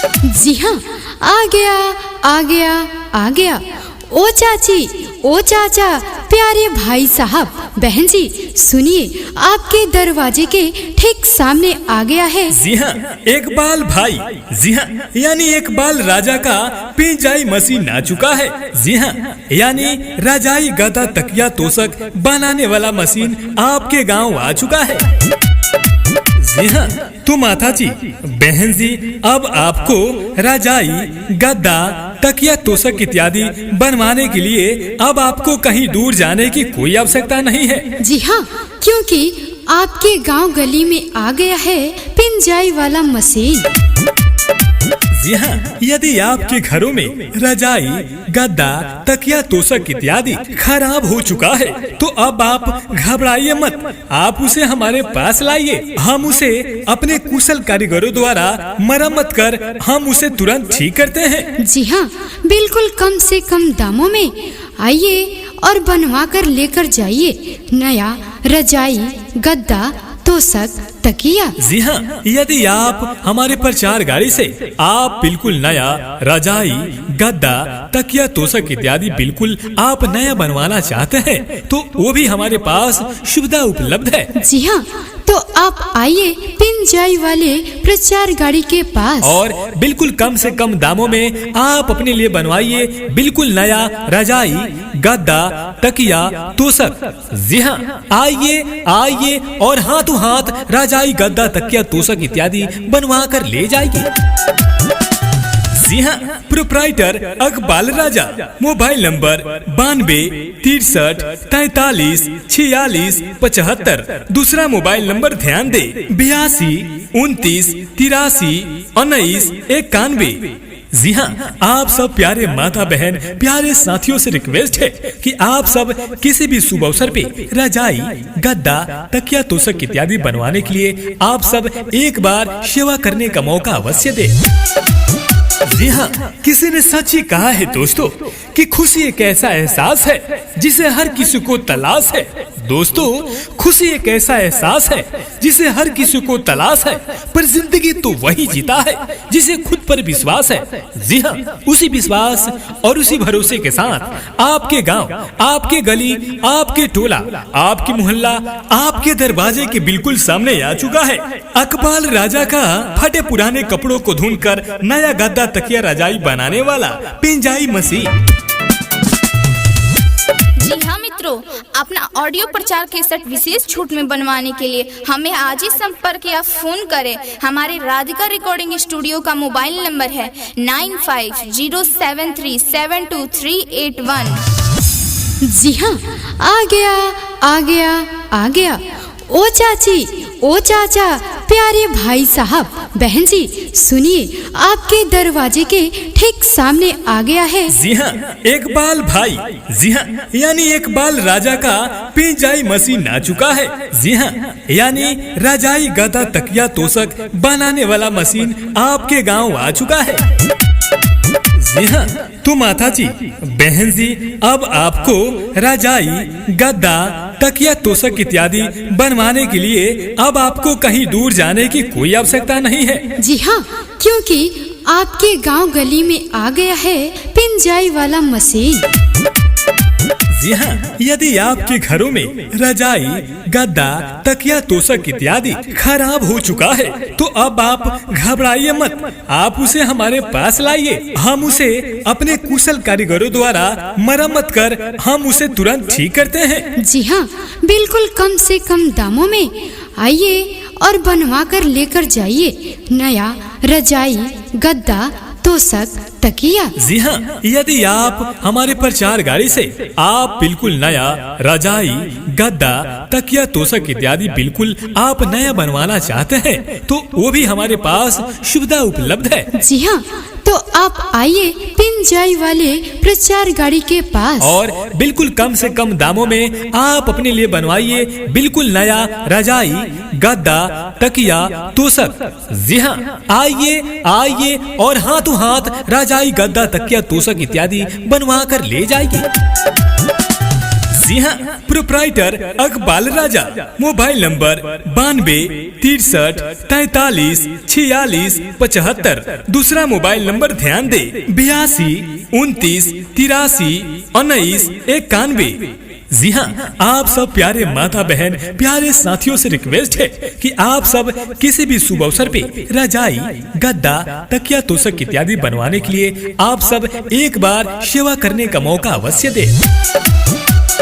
जी हाँ, आ गया आ गया आ गया। ओ चाची, ओ चाचा, प्यारे भाई साहब, बहन जी, सुनिए, आपके दरवाजे के ठीक सामने आ गया है। जी हाँ, इकबाल भाई। जी हाँ, यानी इकबाल राजा का पिंजाई मशीन आ चुका है। जी हाँ, यानी रजाई गदा तकिया तोशक बनाने वाला मशीन आपके गांव आ चुका है। जी हाँ, तो माता जी, बहन जी, अब आपको रजाई गद्दा तकिया तोशक इत्यादि बनवाने के लिए अब आपको कहीं दूर जाने की कोई आवश्यकता नहीं है। जी हाँ, क्योंकि आपके गांव गली में आ गया है पिंजाई वाला मशीन। जी हाँ, यदि आपके घरों में रजाई गद्दा तकिया तोशक इत्यादि खराब हो चुका है तो अब आप घबराइए मत, आप उसे हमारे पास लाइए। हम उसे अपने कुशल कारीगरों द्वारा मरम्मत कर हम उसे तुरंत ठीक करते हैं। जी हाँ, बिल्कुल कम से कम दामों में आइए और बनवा कर लेकर जाइए नया रजाई गद्दा तोशक तकिया। जी हाँ, यदि आप हमारे प्रचार गाड़ी से आप बिल्कुल नया रजाई गद्दा तकिया तोशक इत्यादि बिल्कुल आप नया बनवाना चाहते हैं तो वो भी हमारे पास सुविधा उपलब्ध है। जी हाँ, तो आप आइए पिंजाई वाले प्रचार गाड़ी के पास और बिल्कुल कम से कम दामों में आप अपने लिए बनवाइए बिल्कुल नया रजाई गद्दा तकिया तोशक। जी हाँ, आइए आइए और हाथों हाथ रजाई गद्दा तकिया तोशक इत्यादि बनवा कर ले जाइए। जी हाँ, प्रोप्राइटर इकबाल राजा, मोबाइल नंबर 92 63 43 46 75। दूसरा मोबाइल नंबर ध्यान दे 82 29 83 19 91। जी हाँ, आप सब प्यारे माता बहन प्यारे साथियों से रिक्वेस्ट है कि आप सब किसी भी शुभ अवसर पे रजाई गद्दा तकिया तोशक इत्यादि बनवाने के लिए आप सब एक बार सेवा करने का मौका अवश्य दे। जी हाँ, किसी ने सच ही कहा है दोस्तों कि खुशी एक ऐसा एहसास है जिसे हर किसी को तलाश है। दोस्तों, खुशी एक ऐसा एहसास है जिसे हर किसी को तलाश है, पर जिंदगी तो वही जीता है जिसे खुद पर विश्वास है। जी हाँ, उसी विश्वास और उसी भरोसे के साथ आपके गांव, आपके गली, आपके टोला, आपके मोहल्ला, आपके दरवाजे के बिल्कुल सामने आ चुका है इकबाल राजा का फटे पुराने कपड़ों को धुनकर नया गद्दा तकिया रजाई बनाने वाला पिंजाई मशीन। जी हाँ मित्रों, अपना ऑडियो प्रचार केसेट विशेष छूट में बनवाने के लिए हमें आज ही संपर्क या फोन करें। हमारे राधिका रिकॉर्डिंग स्टूडियो का मोबाइल नंबर है 9507372381। जी हाँ, आ गया आ गया आ गया। ओ चाची, ओ चाचा, प्यारे भाई साहब, बहन जी, सुनिए, आपके दरवाजे के ठीक सामने आ गया है। जी हाँ, इकबाल भाई। जी हाँ, यानी इकबाल राजा का पिंजाई मशीन आ चुका है। जी हाँ, यानी रजाई गदा तकिया तोशक बनाने वाला मशीन आपके गांव आ चुका है। जी हाँ, तो माता जी, बहन जी, अब आपको रजाई गद्दा तकिया तोशक इत्यादि बनवाने के लिए अब आपको कहीं दूर जाने की कोई आवश्यकता नहीं है। जी हाँ, क्योंकि आपके गांव गली में आ गया है पिंजाई वाला मशीन। जी हाँ, यदि आपके घरों में रजाई गद्दा तकिया तोशक इत्यादि खराब हो चुका है तो अब आप घबराइए मत, आप उसे हमारे पास लाइए। हम उसे अपने कुशल कारीगरों द्वारा मरम्मत कर हम उसे तुरंत ठीक करते हैं। जी हाँ, बिल्कुल कम से कम दामों में आइए और बनवा कर लेकर जाइए नया रजाई गद्दा तोशक तकिया। जी हाँ, यदि आप हमारे प्रचार गाड़ी से आप बिल्कुल नया रजाई गद्दा तकिया तोशक इत्यादि बिल्कुल आप नया बनवाना चाहते हैं तो वो भी हमारे पास सुविधा उपलब्ध है। जी हाँ, तो आप आइए पिंजाई वाले प्रचार गाड़ी के पास और बिल्कुल कम से कम दामों में आप अपने लिए बनवाइए बिल्कुल नया रजाई गद्दा तकिया तोशक। जी हाँ, आइए आइए और हाथों हाथ रजाई गद्दा तकिया तोशक इत्यादि बनवा कर ले जाइए। जी हाँ, proprietor Iqbal Raja. Mobile number 92 63 43 46 75। दूसरा मोबाइल नंबर ध्यान दे 82 29 83 19 91। जी हाँ, आप सब प्यारे माता बहन प्यारे साथियों से रिक्वेस्ट है कि आप सब किसी भी शुभ अवसर पे रजाई, गद्दा, तकिया, तोशक इत्यादि बनवाने के लिए आप सब एक बार सेवा करने का मौका अवश्य दे।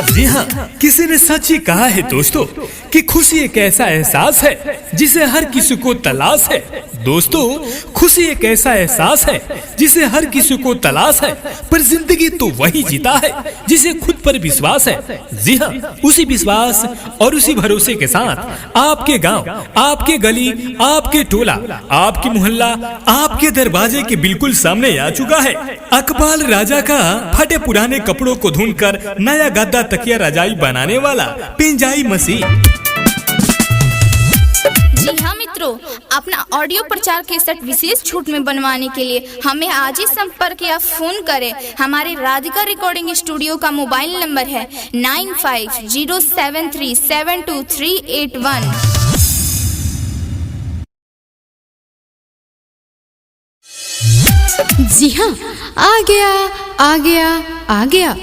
जी हाँ, किसी ने सच ही कहा है दोस्तों कि खुशी एक ऐसा एहसास है जिसे हर किसी को तलाश है। दोस्तों, खुशी एक ऐसा एहसास है जिसे हर किसी को तलाश है, पर जिंदगी तो वही जीता है जिसे खुद पर विश्वास है। जी हाँ, उसी विश्वास और उसी भरोसे के साथ आपके गांव, आपके गली, आपके टोला, आपकी मोहल्ला, आपके दरवाजे के बिल्कुल सामने आ चुका है अकबाल राजा का फटे पुराने कपड़ों को ढूंढकर नया गद्दा, तकिया, रजाई बनाने वाला पिंजाई मशीन। जी हाँ मित्रों, अपना ऑडियो प्रचार केसेट विशेष छूट में बनवाने के लिए हमें आज ही संपर्क या फोन करें। हमारे राधिका रिकॉर्डिंग स्टूडियो का मोबाइल नंबर है 9507372381। जी हाँ, आ गया।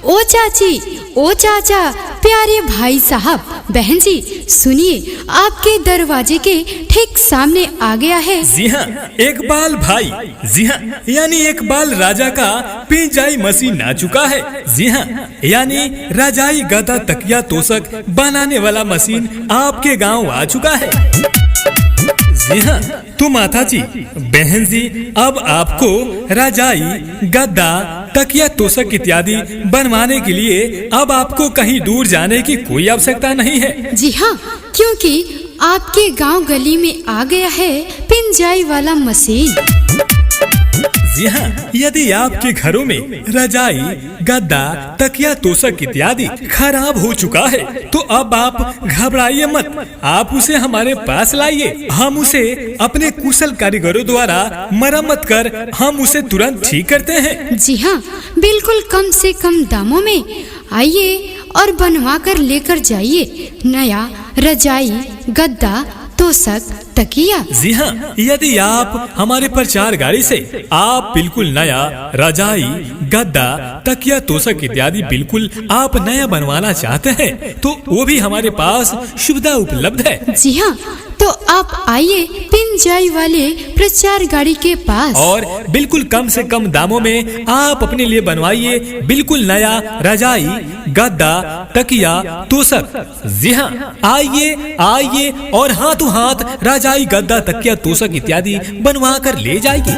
ओ चाची, ओ चाचा, प्यारे भाई साहब, बहन जी, सुनिए, आपके दरवाजे के ठीक सामने आ गया है। जी हाँ, इकबाल भाई। जी हाँ, यानी इकबाल राजा का पिंजाई मशीन आ चुका है। जी हाँ, यानी रजाई, गद्दा, तकिया, तोशक बनाने वाला मशीन आपके गांव आ चुका है। जी हाँ, तो माता जी, बहन जी, अब आपको रजाई, गद्दा, तकिया, तोशक इत्यादि बनवाने के लिए अब आपको कहीं दूर जाने की कोई आवश्यकता नहीं है। जी हाँ, क्योंकि आपके गांव गली में आ गया है पिंजाई वाला मशीन। जी हाँ, यदि आपके घरों में रजाई, गद्दा, तकिया, तोशक इत्यादि खराब हो चुका है तो अब आप घबराइए मत, आप उसे हमारे पास लाइए। हम उसे अपने कुशल कारीगरों द्वारा मरम्मत कर हम उसे तुरंत ठीक करते हैं। जी हाँ, बिल्कुल कम से कम दामों में आइए और बनवा कर लेकर जाइए नया रजाई, गद्दा, तोशक, तकिया। जी हाँ, यदि आप हमारे प्रचार गाड़ी से आप बिल्कुल नया रजाई, गद्दा, तकिया, तोशक इत्यादि बिल्कुल आप नया बनवाना चाहते हैं तो वो भी हमारे पास सुविधा उपलब्ध है। जी हाँ, तो आप आइए पिंजाई वाले प्रचार गाड़ी के पास और बिल्कुल कम से कम दामों में आप अपने लिए बनवाइए बिल्कुल नया रजाई, गद्दा, तकिया, तोशक। जी हाँ, आइए और हाथों हाथ रजाई, गद्दा, तकिया, तोशक इत्यादि बनवा कर ले जाएगी।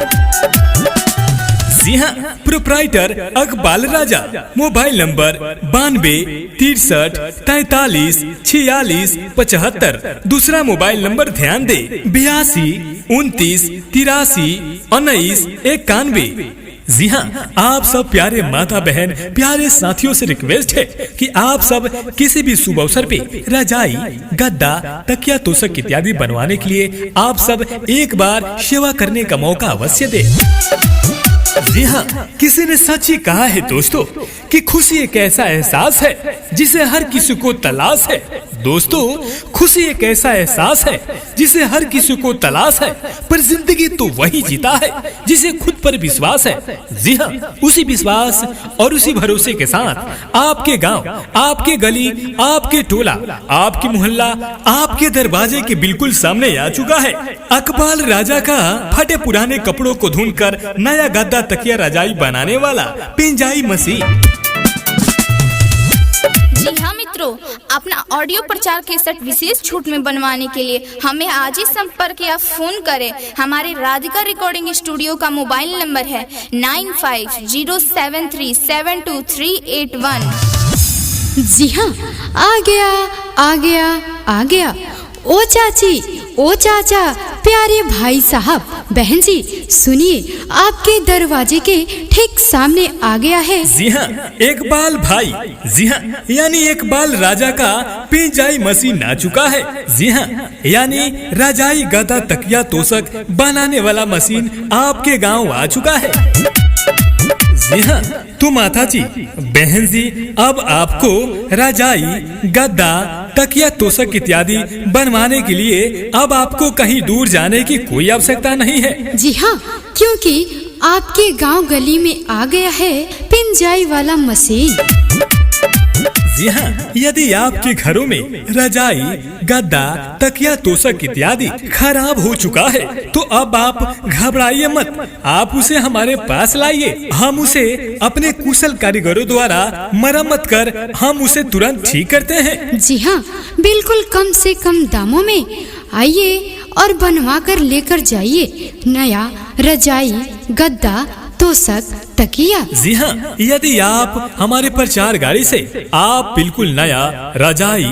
जी हाँ, proprietor Iqbal Raja. Mobile number 92 63 43 46 75। दूसरा मोबाइल नंबर ध्यान दे 82 29 83 19 91। जी हाँ, आप सब प्यारे माता बहन प्यारे साथियों से रिक्वेस्ट है कि आप सब किसी भी शुभ अवसर पे रजाई, गद्दा, तकिया, तोशक इत्यादि बनवाने के लिए आप सब एक बार सेवा करने का मौका अवश्य दे। जी हाँ, किसी ने सच ही कहा है दोस्तों कि खुशी एक ऐसा एहसास है जिसे हर किसी को तलाश है। दोस्तों, खुशी एक ऐसा एहसास है जिसे हर किसी को तलाश है, पर जिंदगी तो वही जीता है जिसे खुद पर विश्वास है। जी हाँ, उसी विश्वास और उसी भरोसे के साथ आपके गांव, आपके गली, आपके टोला, आपकी मोहल्ला, आपके दरवाजे के बिल्कुल सामने आ चुका है अकबाल राजा का फटे पुराने कपड़ों को ढूंढकर नया गद्दा, तकिया, रजाई बनाने वाला पिंजाई मशीन। जी हाँ मित्रों, अपना ऑडियो प्रचार केसेट विशेष छूट में बनवाने के लिए हमें आज ही संपर्क या फोन करें। हमारे राधिका रिकॉर्डिंग स्टूडियो का मोबाइल नंबर है 9507372381। जी हाँ, आ गया। ओ चाची, ओ चाचा, प्यारे भाई साहब, बहन जी, सुनिए, आपके दरवाजे के ठीक सामने आ गया है। जी हाँ, इकबाल भाई। जी हाँ, यानी इकबाल राजा का पिंजाई मशीन आ चुका है। जी हाँ, यानी रजाई, गद्दा, तकिया, तोशक बनाने वाला मशीन आपके गांव आ चुका है। जी हाँ, तो माता जी, बहन जी, अब आपको रजाई, गद्दा, तकिया, तोशक इत्यादि बनवाने के लिए अब आपको कहीं दूर जाने की कोई आवश्यकता नहीं है। जी हाँ, क्योंकि आपके गांव गली में आ गया है पिंजाई वाला मशीन। जी हाँ, यदि आपके घरों में रजाई, गद्दा, तकिया, तोशक इत्यादि खराब हो चुका है तो अब आप घबराइए मत, आप उसे हमारे पास लाइए। हम उसे अपने कुशल कारीगरों द्वारा मरम्मत कर हम उसे तुरंत ठीक करते हैं। जी हाँ, बिल्कुल कम से कम दामों में आइए और बनवा कर लेकर जाइए नया रजाई, गद्दा, तोशक, तकिया। जी हाँ, यदि आप हमारे प्रचार गाड़ी से आप बिल्कुल नया रजाई,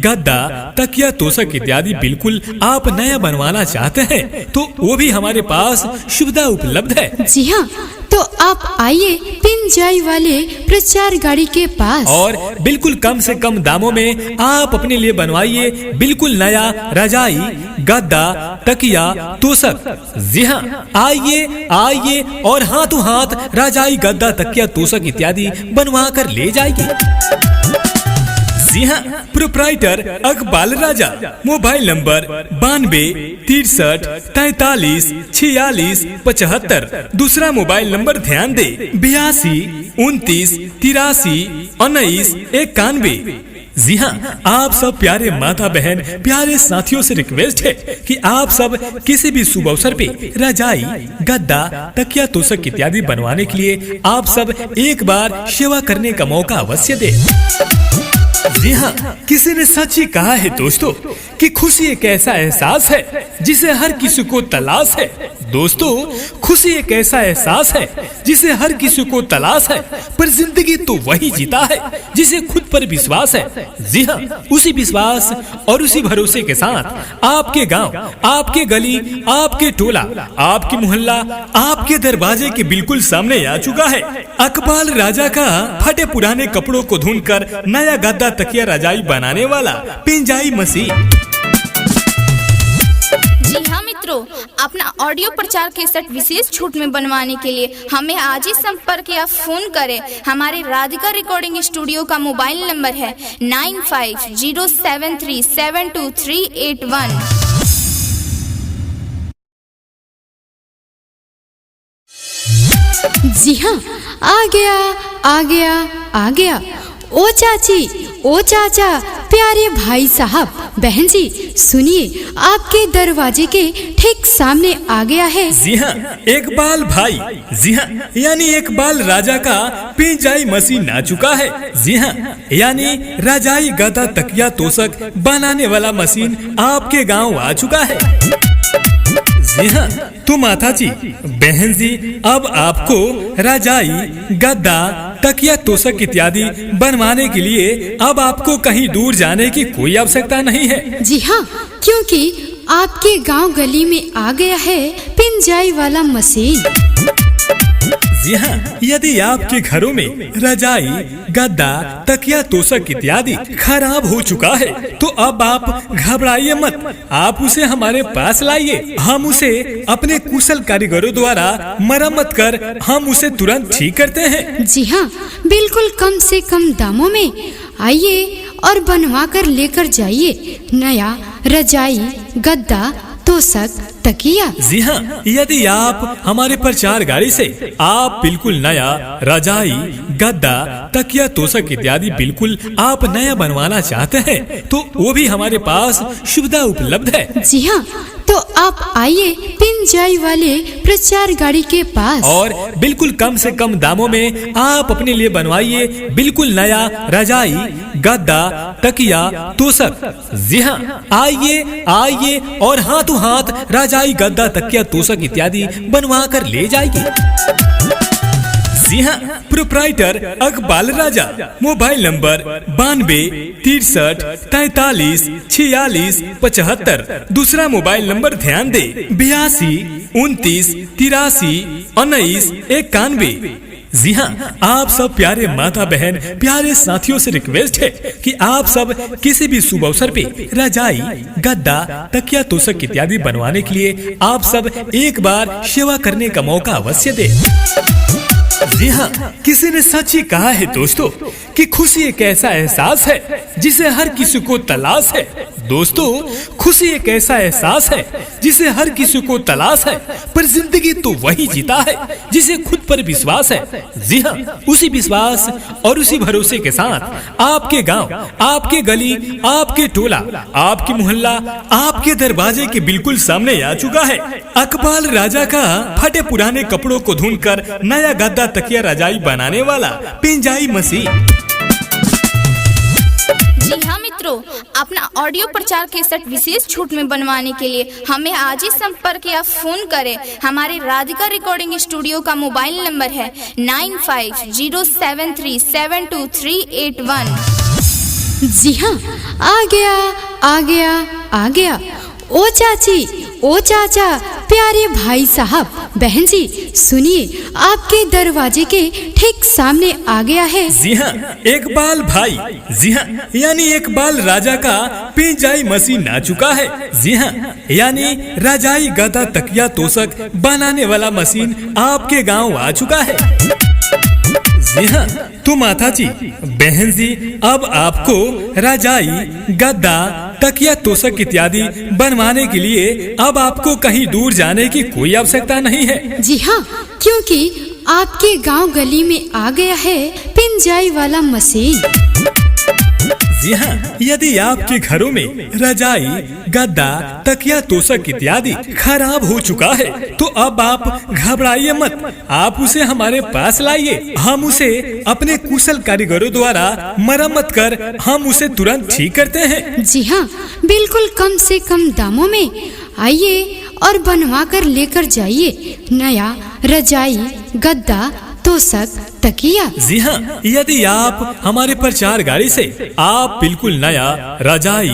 गद्दा, तकिया, तोशक इत्यादि बिल्कुल आप नया बनवाना चाहते हैं तो वो भी हमारे पास सुविधा उपलब्ध है। जी हाँ, तो आप आइए पिंजाई वाले प्रचार गाड़ी के पास और बिल्कुल कम से कम दामों में आप अपने लिए बनवाइए बिल्कुल नया रजाई, गद्दा, तकिया, तोशक। जी हाँ, आइए आइए और हाथों हाथ रजाई, गद्दा, तकिया, तोशक इत्यादि बनवा कर ले जाइए। जी हाँ, proprietor Iqbal Raja, mobile number 92 63 43 46 75। दूसरा मोबाइल नंबर ध्यान दे 82 29 83 19 91। जी हाँ, आप सब प्यारे माता बहन, प्यारे साथियों से रिक्वेस्ट है कि आप सब किसी भी शुभ अवसर पे रजाई, गद्दा, तकिया, तोशक इत्यादि बनवाने के लिए आप सब एक बार सेवा करने का मौका अवश्य दे। जी हाँ, किसी ने सच ही कहा है दोस्तों कि खुशी एक ऐसा एहसास है जिसे हर किसी को तलाश है। दोस्तों, खुशी एक ऐसा एहसास है जिसे हर किसी को तलाश है, पर जिंदगी तो वही जीता है जिसे खुद पर विश्वास है। जी हाँ, उसी विश्वास और उसी भरोसे के साथ आपके गांव, आपके गली, आपके टोला, आपके मोहल्ला, आपके दरवाजे के बिल्कुल सामने आ चुका है अकबाल राजा का फटे पुराने कपड़ों को ढूंढकर नया गद्दा, तकिया, रजाई बनाने वाला पिंजाई मशीन। जी हाँ मित्रों, अपना ऑडियो प्रचार केसेट विशेष छूट में बनवाने के लिए हमें आज ही संपर्क या फोन करें। हमारे राधिका रिकॉर्डिंग स्टूडियो का मोबाइल नंबर है 9507372381। जी हाँ, आ गया आ गया आ गया। ओ चाची, ओ चाचा, प्यारे भाई साहब, बहन जी, सुनिए, आपके दरवाजे के ठीक सामने आ गया है। जी हाँ, इकबाल भाई, जी हाँ, यानी इकबाल राजा का पिंजाई मशीन आ चुका है। जी हाँ, यानी रजाई, गद्दा, तकिया, तोशक बनाने वाला मशीन आपके गांव आ चुका है। जी हाँ, तो माता जी, बहन जी, अब आपको रजाई, गद्दा, तकिया, तोशक इत्यादि बनवाने के लिए अब आपको कहीं दूर जाने की कोई आवश्यकता नहीं है। जी हाँ, क्योंकि आपके गांव गली में आ गया है पिंजाई वाला मशीन। जी हाँ, यदि आपके घरों में रजाई, गद्दा, तकिया, तोशक इत्यादि खराब हो चुका है तो अब आप घबराइए मत, आप उसे हमारे पास लाइए। हम उसे अपने कुशल कारीगरों द्वारा मरम्मत कर हम उसे तुरंत ठीक करते हैं। जी हाँ, बिल्कुल कम से कम दामों में आइए और बनवा कर लेकर जाइए नया रजाई, गद्दा, तोशक, तकिया। जी हाँ, यदि आप हमारे प्रचार गाड़ी से आप बिल्कुल नया रजाई, गद्दा, तकिया, तोशक इत्यादि बिल्कुल आप नया बनवाना चाहते हैं तो वो भी हमारे पास सुविधा उपलब्ध है। जी हाँ, तो आप आइए पिंजाई वाले प्रचार गाड़ी के पास और बिल्कुल कम से कम दामों में आप अपने लिए बनवाइए बिल्कुल नया रजाई, गद्दा, तकिया, तोशक। जी हाँ, आइए आइए और हाथों हाथ रजाई, गद्दा, तकिया, तोशक इत्यादि बनवा कर ले जाइए। जी हाँ, proprietor Iqbal Raja, mobile number 92 63 43 46 75। दूसरा मोबाइल नंबर ध्यान दे 82 29 83 19 91। जी हाँ, आप सब प्यारे माता बहन, प्यारे साथियों से रिक्वेस्ट है कि आप सब किसी भी शुभ अवसर पे रजाई, गद्दा, तकिया, तोशक इत्यादि बनवाने के लिए आप सब एक बार सेवा करने का मौका अवश्य दे। जी हाँ, किसी ने सच ही कहा है दोस्तों कि खुशी एक ऐसा एहसास है जिसे हर किसी को तलाश है। दोस्तों, खुशी एक ऐसा एहसास है जिसे हर किसी को तलाश है, पर जिंदगी तो वही जीता है जिसे खुद पर विश्वास है। जी हाँ, उसी विश्वास और उसी भरोसे के साथ आपके गांव, आपके गली, आपके टोला, आपके मोहल्ला, आपके दरवाजे के बिल्कुल सामने आ चुका है अकबाल राजा का फटे पुराने कपड़ों को धुनकर नया गद्दा तकिया रजाई बनाने वाला पिंजाई मशीन। जी हाँ मित्रों, अपना ऑडियो प्रचार केसेट विशेष छूट में बनवाने के लिए हमें आज ही संपर्क या फोन करें। हमारे राधिका रिकॉर्डिंग स्टूडियो का मोबाइल नंबर है 9507372381। जी हाँ, आ गया। ओ चाचा, प्यारे भाई साहब, बहन जी, सुनिए, आपके दरवाजे के ठीक सामने आ गया है। जी हाँ, इकबाल भाई, जी हाँ, यानी इकबाल राजा का पिंजाई मशीन आ चुका है। जी हाँ, यानी रजाई, गद्दा, तकिया, तोशक बनाने वाला मशीन आपके गांव आ चुका है। जी हाँ, तो माता जी, बहन जी, अब आपको रजाई, गद्दा, तकिया, तोशक इत्यादि बनवाने के लिए अब आपको कहीं दूर जाने की कोई आवश्यकता नहीं है। जी हाँ, क्योंकि आपके गांव गली में आ गया है पिंजाई वाला मशीन। जी हाँ, यदि आपके घरों में रजाई, गद्दा, तकिया, तोशक इत्यादि खराब हो चुका है तो अब आप घबराइए मत, आप उसे हमारे पास लाइए। हम उसे अपने कुशल कारीगरों द्वारा मरम्मत कर हम उसे तुरंत ठीक करते हैं। जी हाँ, बिल्कुल कम से कम दामों में आइए और बनवा कर लेकर जाइए नया रजाई, गद्दा, तोशक, तकिया। जी हाँ, यदि आप हमारे प्रचार गाड़ी से आप बिल्कुल नया रजाई,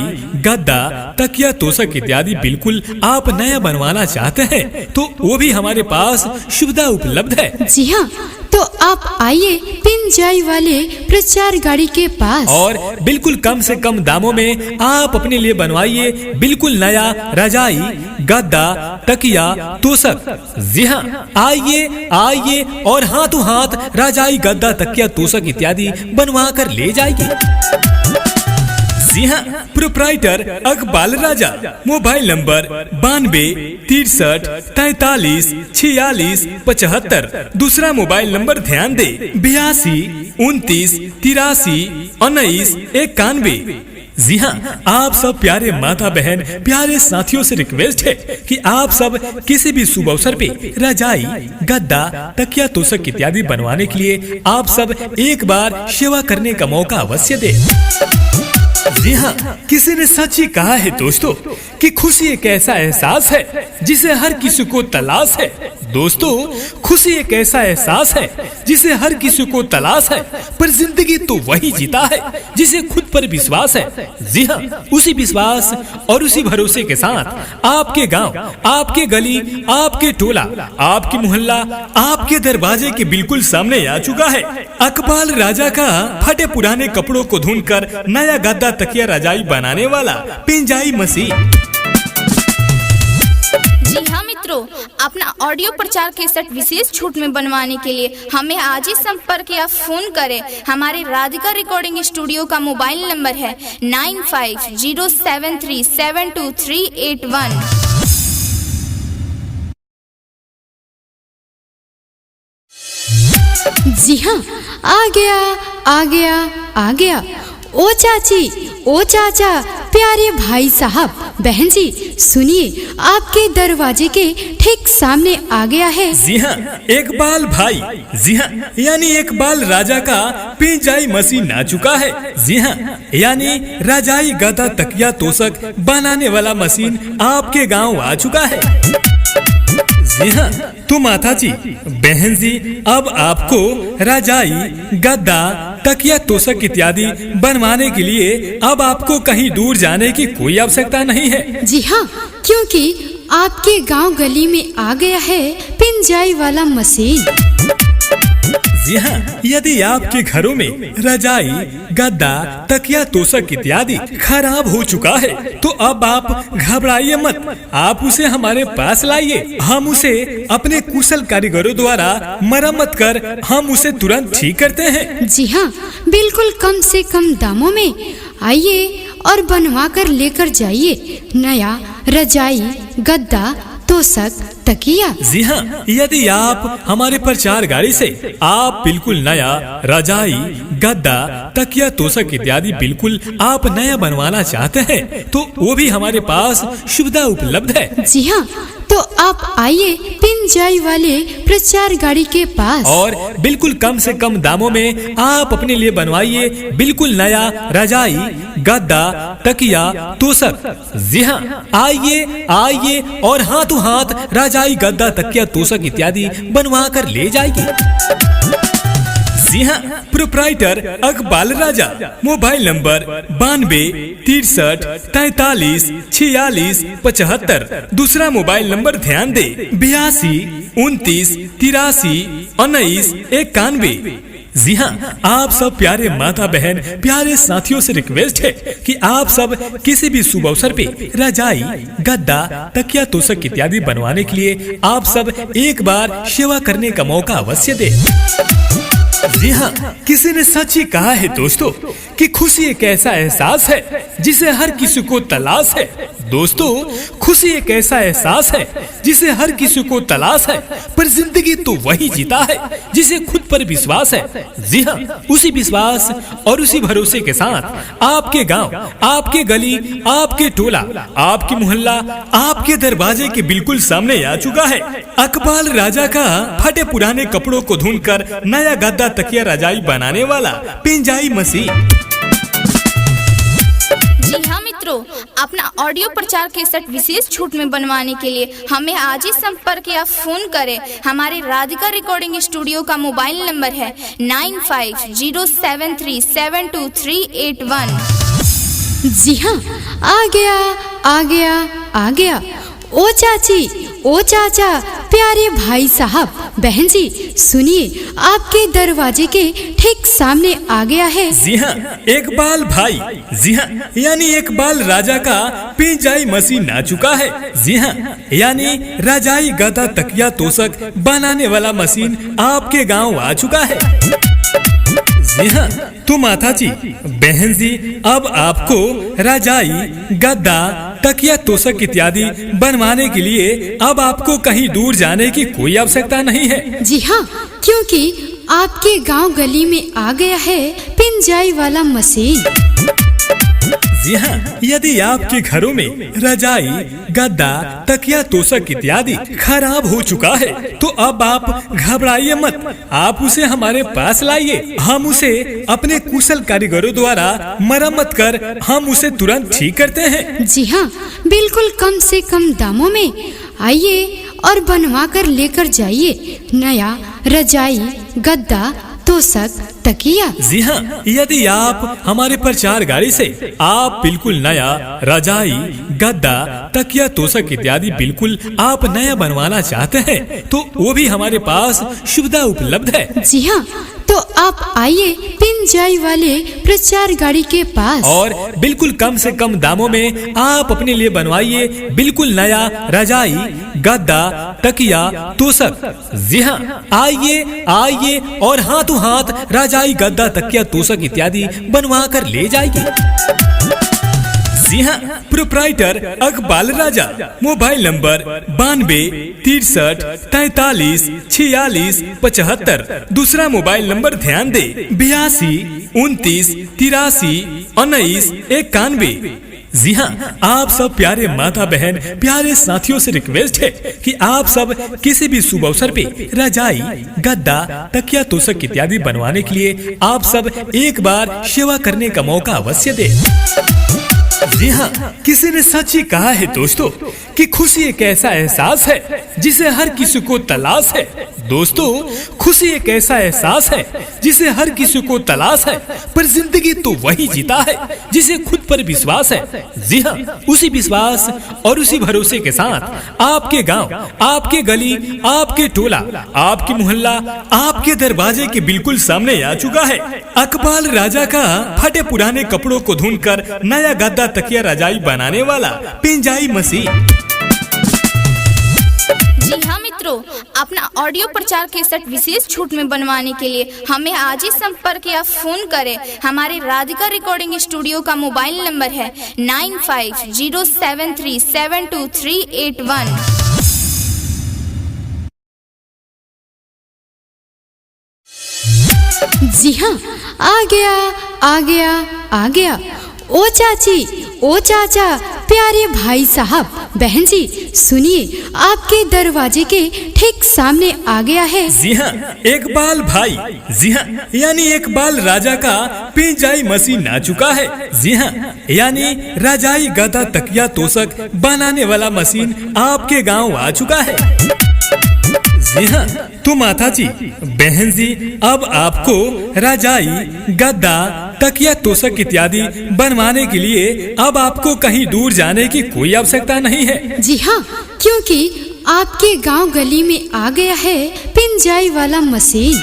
गद्दा, तकिया, तोशक इत्यादि बिल्कुल आप नया बनवाना चाहते हैं तो वो भी हमारे पास सुविधा उपलब्ध है। जी हाँ, तो आप आइए पिंजाई वाले प्रचार गाड़ी के पास और बिल्कुल कम से कम दामों में आप अपने लिए बनवाइए बिल्कुल नया रजाई, गद्दा, तकिया, तोशक। जी हाँ, आइए और हाथों हाथ रजाई, गद्दा, तकिया, तोशक इत्यादि बनवा कर ले जाइए। जी हाँ, proprietor Iqbal Raja, mobile number 92 63 43 46 75। दूसरा मोबाइल नंबर ध्यान दे 82 29 83 19 91। जी हाँ, आप सब प्यारे माता बहन, प्यारे साथियों से रिक्वेस्ट है कि आप सब किसी भी शुभ अवसर पे रजाई, गद्दा, तकिया, तोशक इत्यादि बनवाने के लिए आप सब एक बार सेवा करने का मौका अवश्य दे। जी हाँ, किसी ने सच ही कहा है दोस्तों कि खुशी एक ऐसा एहसास है जिसे हर किसी को तलाश है। दोस्तों, खुशी एक ऐसा एहसास है जिसे हर किसी को तलाश है, पर जिंदगी तो वही जीता है जिसे खुद पर विश्वास है। जी हाँ, उसी विश्वास और उसी भरोसे के साथ आपके गांव, आपके गली, आपके टोला, आपके मोहल्ला, आपके दरवाजे के बिल्कुल सामने आ चुका है अकबाल राजा का फटे पुराने कपड़ों को धुनकर नया गद्दा, तकिया, रजाई बनाने वाला पिंजाई मशीन। जी हाँ मित्रों, अपना ऑडियो प्रचार केसेट विशेष छूट में बनवाने के लिए हमें आज ही संपर्क या फोन करें। हमारे राधिका रिकॉर्डिंग स्टूडियो का मोबाइल नंबर है 9507372381। जी हाँ, आ गया। ओ चाचा, प्यारे भाई साहब, बहन जी, सुनिए, आपके दरवाजे के ठीक सामने आ गया है। जी हाँ, इकबाल भाई, जी हाँ, यानी इकबाल राजा का पिंजाई मशीन आ चुका है। जी हाँ, यानी रजाई, गद्दा, तकिया, तोशक बनाने वाला मशीन आपके गांव आ चुका है। जी हाँ, तो माता जी, बहन जी, अब आपको रजाई, गद्दा, तकिया, तोशक इत्यादि बनवाने के लिए अब आपको कहीं दूर जाने की कोई आवश्यकता नहीं है। जी हाँ, क्योंकि आपके गांव गली में आ गया है पिंजाई वाला मशीन। जी हाँ, यदि आपके घरों में रजाई, गद्दा, तकिया, तोशक इत्यादि खराब हो चुका है तो अब आप घबराइए मत, आप उसे हमारे पास लाइए। हम उसे अपने कुशल कारीगरों द्वारा मरम्मत कर हम उसे तुरंत ठीक करते हैं। जी हाँ, बिल्कुल कम से कम दामों में आइए और बनवा कर लेकर जाइए नया रजाई, गद्दा, तोशक, तकिया। जी हाँ, यदि आप हमारे प्रचार गाड़ी से आप बिल्कुल नया रजाई, गद्दा, तकिया, तोशक इत्यादि बिल्कुल आप नया बनवाना चाहते हैं तो वो भी हमारे पास सुविधा उपलब्ध है। जी हाँ, तो आप आइए पिंजाई वाले प्रचार गाड़ी के पास और बिल्कुल कम से कम दामों में आप अपने लिए बनवाइए बिल्कुल नया रजाई, गद्दा, तकिया, तोशक। जी हाँ, आइए आइए और हाथों हाथ रजाई, गद्दा, तकिया, तोशक इत्यादि बनवा कर ले जाइए। जी हाँ, proprietor Iqbal Raja, mobile number 92 63 43 46 75। दूसरा मोबाइल नंबर ध्यान दे 82 29 83 19 91। जी हाँ, आप सब प्यारे माता बहन, प्यारे साथियों से रिक्वेस्ट है कि आप सब किसी भी शुभ अवसर पे रजाई, गद्दा, तकिया, तोशक इत्यादि बनवाने के लिए आप सब एक बार सेवा करने का मौका अवश्य दे। जी हाँ, किसी ने सच ही कहा है दोस्तों कि खुशी एक ऐसा एहसास है जिसे हर किसी को तलाश है। दोस्तों, खुशी एक ऐसा एहसास है जिसे हर किसी को तलाश है, पर जिंदगी तो वही जीता है जिसे खुद पर विश्वास है। जी हाँ, उसी विश्वास और उसी भरोसे के साथ आपके गांव, आपके गली, आपके टोला, आपके मोहल्ला, आपके दरवाजे के बिल्कुल सामने आ चुका है अकबाल राजा का फटे पुराने कपड़ों को धुनकर नया गद्दा, तकिया, रजाई बनाने वाला पिंजाई मशीन। जी हाँ मित्रों, अपना ऑडियो प्रचार केसेट विशेष छूट में बनवाने के लिए हमें आज ही संपर्क या फोन करें। हमारे राधिका रिकॉर्डिंग स्टूडियो का मोबाइल नंबर है 9507372381। जी हाँ, आ गया आ गया आ गया। ओ चाची, ओ चाचा, प्यारे भाई साहब, बहन जी, सुनिए, आपके दरवाजे के ठीक सामने आ गया है। जी हाँ, इकबाल भाई, जी हाँ, यानी इकबाल राजा का पिंजाई मशीन आ चुका है। जी हाँ, यानी रजाई, गद्दा, तकिया, तोशक बनाने वाला मशीन आपके गांव आ चुका है। जी हाँ, तो माता जी, बहन जी, अब आपको रजाई, गद्दा, तकिया, तोशक इत्यादि बनवाने के लिए अब आपको कहीं दूर जाने की कोई आवश्यकता नहीं है। जी हाँ, क्योंकि आपके गांव गली में आ गया है पिंजाई वाला मशीन। जी हाँ, यदि आपके घरों में रजाई, गद्दा, तकिया, तोशक इत्यादि खराब हो चुका है तो अब आप घबराइए मत, आप उसे हमारे पास लाइए। हम उसे अपने कुशल कारीगरों द्वारा मरम्मत कर हम उसे तुरंत ठीक करते हैं। जी हाँ, बिल्कुल कम से कम दामों में आइए और बनवा कर लेकर जाइए नया रजाई, गद्दा, तोशक, तकिया। जी हाँ, यदि आप हमारे प्रचार गाड़ी से आप बिल्कुल नया रजाई, गद्दा, तकिया, तोशक इत्यादि बिल्कुल आप नया बनवाना चाहते हैं तो वो भी हमारे पास सुविधा उपलब्ध है। जी हाँ, तो आप आइए पिंजाई वाले प्रचार गाड़ी के पास और बिल्कुल कम से कम दामों में आप अपने लिए बनवाइए बिल्कुल नया रजाई, गद्दा, तकिया, तोशक। जी हाँ, आइए आइए और हाथों हाथ रजाई, गद्दा, तकिया, तोशक इत्यादि बनवा कर ले जाइए। जी हाँ, proprietor Iqbal Raja, mobile number 92 63 43 46 75। दूसरा मोबाइल नंबर ध्यान दे 82 29 83 19 91। जी हाँ, आप सब प्यारे माता बहन, प्यारे साथियों से रिक्वेस्ट है कि आप सब किसी भी शुभ अवसर पे रजाई, गद्दा, तकिया, तोशक इत्यादि बनवाने के लिए आप सब एक बार सेवा करने का मौका अवश्य दे। जी हाँ, किसी ने सच ही कहा है दोस्तों कि खुशी एक ऐसा एहसास है जिसे हर किसी को तलाश है। दोस्तों, खुशी एक ऐसा एहसास है जिसे हर किसी को तलाश है, पर जिंदगी तो वही जीता है जिसे खुद पर विश्वास है। जी हाँ, उसी विश्वास और उसी भरोसे के साथ आपके गांव, आपके गली, आपके टोला, आपकी मोहल्ला, आपके दरवाजे के बिल्कुल सामने आ चुका है अकबाल राजा का फटे पुराने कपड़ों को धुनकर नया गद्दा, तकिया, रजाई बनाने वाला पिंजाई मशीन। जी हाँ मित्रों, अपना ऑडियो प्रचार केसेट विशेष छूट में बनवाने के लिए हमें आज ही संपर्क या फोन करें। हमारे राधिका रिकॉर्डिंग स्टूडियो का मोबाइल नंबर है 9507372381। जी हाँ, आ गया आ गया आ गया। ओ चाची, ओ चाचा, प्यारे भाई साहब, बहन जी, सुनिए, आपके दरवाजे के ठीक सामने आ गया है। जी हाँ, इकबाल भाई, जी हाँ, यानी इकबाल राजा का पिंजाई मशीन आ चुका है। जी हाँ, यानी रजाई, गद्दा, तकिया, तोशक बनाने वाला मशीन आपके गांव आ चुका है। जी हाँ, तो माता जी, बहन जी, अब आपको रजाई, गद्दा, तकिया, तोशक इत्यादि बनवाने के लिए अब आपको कहीं दूर जाने की कोई आवश्यकता नहीं है। जी हाँ, क्योंकि आपके गांव गली में आ गया है पिंजाई वाला मशीन।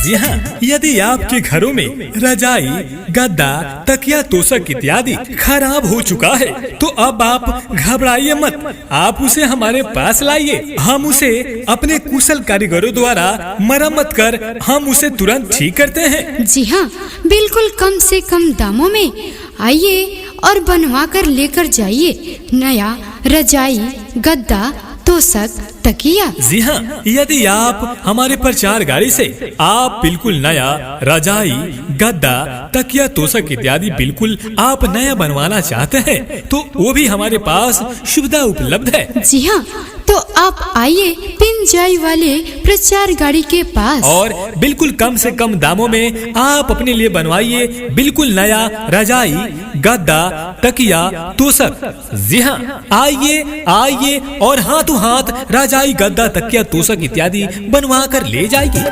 जी हाँ, यदि आपके घरों में रजाई, गद्दा, तकिया, तोशक इत्यादि खराब हो चुका है तो अब आप घबराइए मत, आप उसे हमारे पास लाइए। हम उसे अपने कुशल कारीगरों द्वारा मरम्मत कर हम उसे तुरंत ठीक करते हैं। जी हाँ, बिल्कुल कम से कम दामों में आइए और बनवा कर लेकर जाइए नया रजाई, गद्दा, तोशक, तकिया। जी हाँ, यदि आप हमारे प्रचार गाड़ी से आप बिल्कुल नया रजाई, गद्दा, तकिया, तोशक इत्यादि बिल्कुल आप नया बनवाना चाहते हैं तो वो भी हमारे पास सुविधा उपलब्ध है। जी हाँ, तो आप आइए पिंजाई वाले प्रचार गाड़ी के पास और बिल्कुल कम से कम दामों में आप अपने लिए बनवाइए बिल्कुल नया रजाई, गद्दा, तकिया, तोशक। जी हाँ, आइए आइए और हाथों हाथ रजाई, गद्दा, तकिया, तोशक इत्यादि बनवा कर ले जाइए।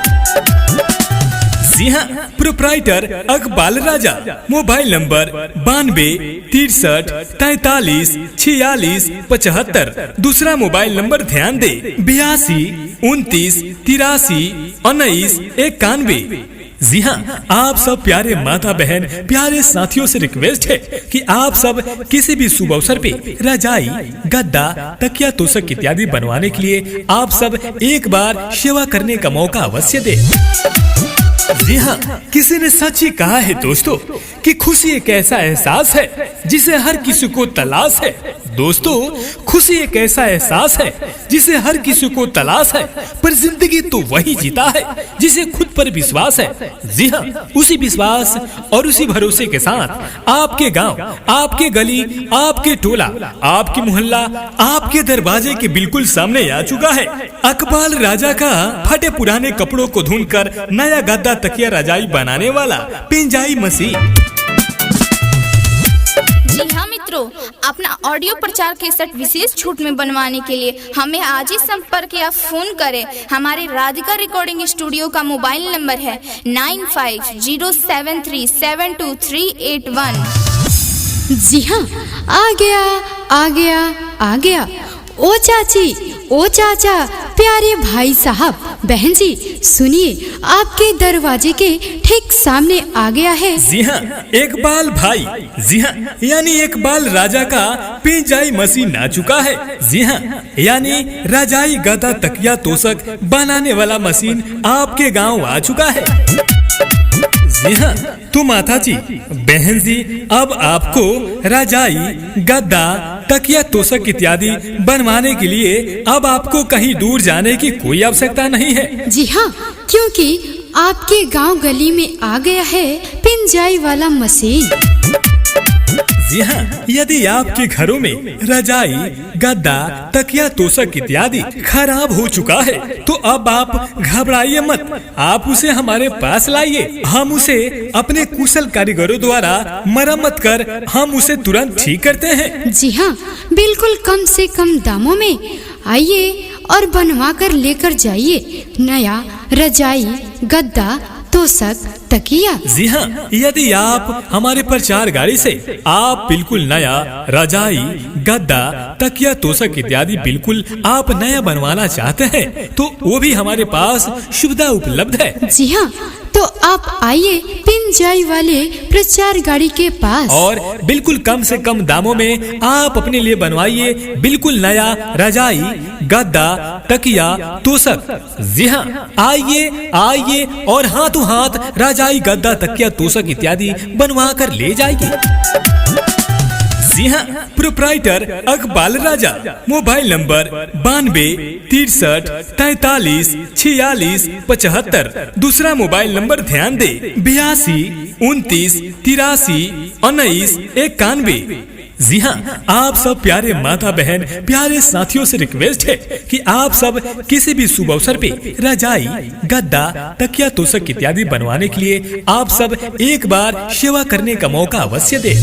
जी हाँ, proprietor Iqbal Raja, mobile number 92 63 43 46 75। दूसरा मोबाइल नंबर ध्यान दे 82 29 83 19 91। जी हाँ, आप सब प्यारे माता बहन, प्यारे साथियों से रिक्वेस्ट है कि आप सब किसी भी शुभ अवसर पे रजाई, गद्दा, तकिया, तोशक इत्यादि बनवाने के लिए आप सब एक बार सेवा करने का मौका अवश्य दे। जी हाँ, किसी ने सच ही कहा है दोस्तों कि खुशी एक ऐसा एहसास है जिसे हर किसी को तलाश है। दोस्तों, खुशी एक ऐसा एहसास है जिसे हर किसी को तलाश है, पर जिंदगी तो वही जीता है जिसे खुद पर विश्वास है। जी हाँ, उसी विश्वास और उसी भरोसे के साथ आपके गांव, आपके गली, आपके टोला, आपकी मोहल्ला, आपके दरवाजे के बिल्कुल सामने आ चुका है अकबाल राजा का फटे पुराने कपड़ों को धुनकर नया गद्दा, तकिया, रजाई बनाने वाला पिंजाई मशीन। जी हाँ मित्रों, अपना ऑडियो प्रचार केसेट विशेष छूट में बनवाने के लिए हमें आज ही संपर्क या फोन करें। हमारे राधिका रिकॉर्डिंग स्टूडियो का मोबाइल नंबर है 9507372381। जी हाँ, आ गया आ गया आ गया। ओ चाची, ओ चाचा, प्यारे भाई साहब, बहन जी, सुनिए, आपके दरवाजे के ठीक सामने आ गया है। जी हाँ, इकबाल भाई, जी हाँ, यानी इकबाल राजा का पिंजाई मशीन आ चुका है। जी हाँ, यानी रजाई, गद्दा, तकिया, तोशक बनाने वाला मशीन आपके गांव आ चुका है। जी हाँ, तो माता जी, बहन जी, अब आपको रजाई, गद्दा, तकिया, तोशक इत्यादि बनवाने के लिए अब आपको कहीं दूर जाने की कोई आवश्यकता नहीं है। जी हाँ, क्योंकि आपके गांव गली में आ गया है पिंजाई वाला मशीन। जी हाँ, यदि आपके घरों में रजाई, गद्दा, तकिया, तोशक इत्यादि खराब हो चुका है तो अब आप घबराइए मत, आप उसे हमारे पास लाइए। हम उसे अपने कुशल कारीगरों द्वारा मरम्मत कर हम उसे तुरंत ठीक करते हैं। जी हाँ, बिल्कुल कम से कम दामों में आइए और बनवा कर लेकर जाइए नया रजाई, गद्दा, तोशक, तकिया। जी हाँ, यदि आप हमारे प्रचार गाड़ी से आप बिल्कुल नया रजाई, गद्दा, तकिया, तोशक इत्यादि बिल्कुल आप नया बनवाना चाहते हैं तो वो भी हमारे पास सुविधा उपलब्ध है। जी हाँ, तो आप आइए पिंजाई वाले प्रचार गाड़ी के पास और बिल्कुल कम से कम दामों में आप अपने लिए बनवाइए बिल्कुल नया रजाई, गद्दा, तकिया, तोशक। जी हाँ, आइए आइए और हाथों हाथ रजाई, गद्दा, तकिया, तोशक इत्यादि बनवा कर ले जाइए। जी हाँ, proprietor Iqbal Raja, mobile number 92 63 43 46 75। दूसरा मोबाइल नंबर ध्यान दे 82 29 83 19 91। जी हाँ, आप सब प्यारे माता बहन, प्यारे साथियों से रिक्वेस्ट है कि आप सब किसी भी शुभ अवसर पे रजाई, गद्दा, तकिया, तोशक इत्यादि बनवाने के लिए आप सब एक बार सेवा करने का मौका अवश्य दे।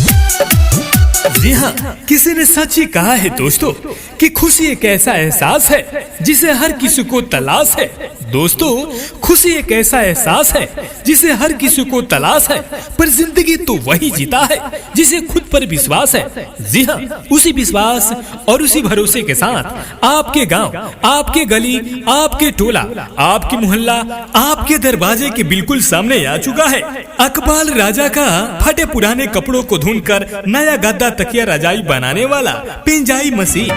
जी हाँ, किसी ने सच ही कहा है दोस्तों कि खुशी एक ऐसा एहसास है जिसे हर किसी को तलाश है। दोस्तों, खुशी एक ऐसा एहसास है जिसे हर किसी को तलाश है, पर जिंदगी तो वही जीता है जिसे खुद पर विश्वास है। जी हाँ, उसी विश्वास और उसी भरोसे के साथ आपके गांव, आपके गली, आपके टोला, आपके मोहल्ला, आपके दरवाजे के बिल्कुल सामने आ चुका है अकबाल राजा का फटे पुराने कपड़ों को धुनकर नया गद्दा, तकिया, रजाई बनाने वाला पिंजाई मशीन।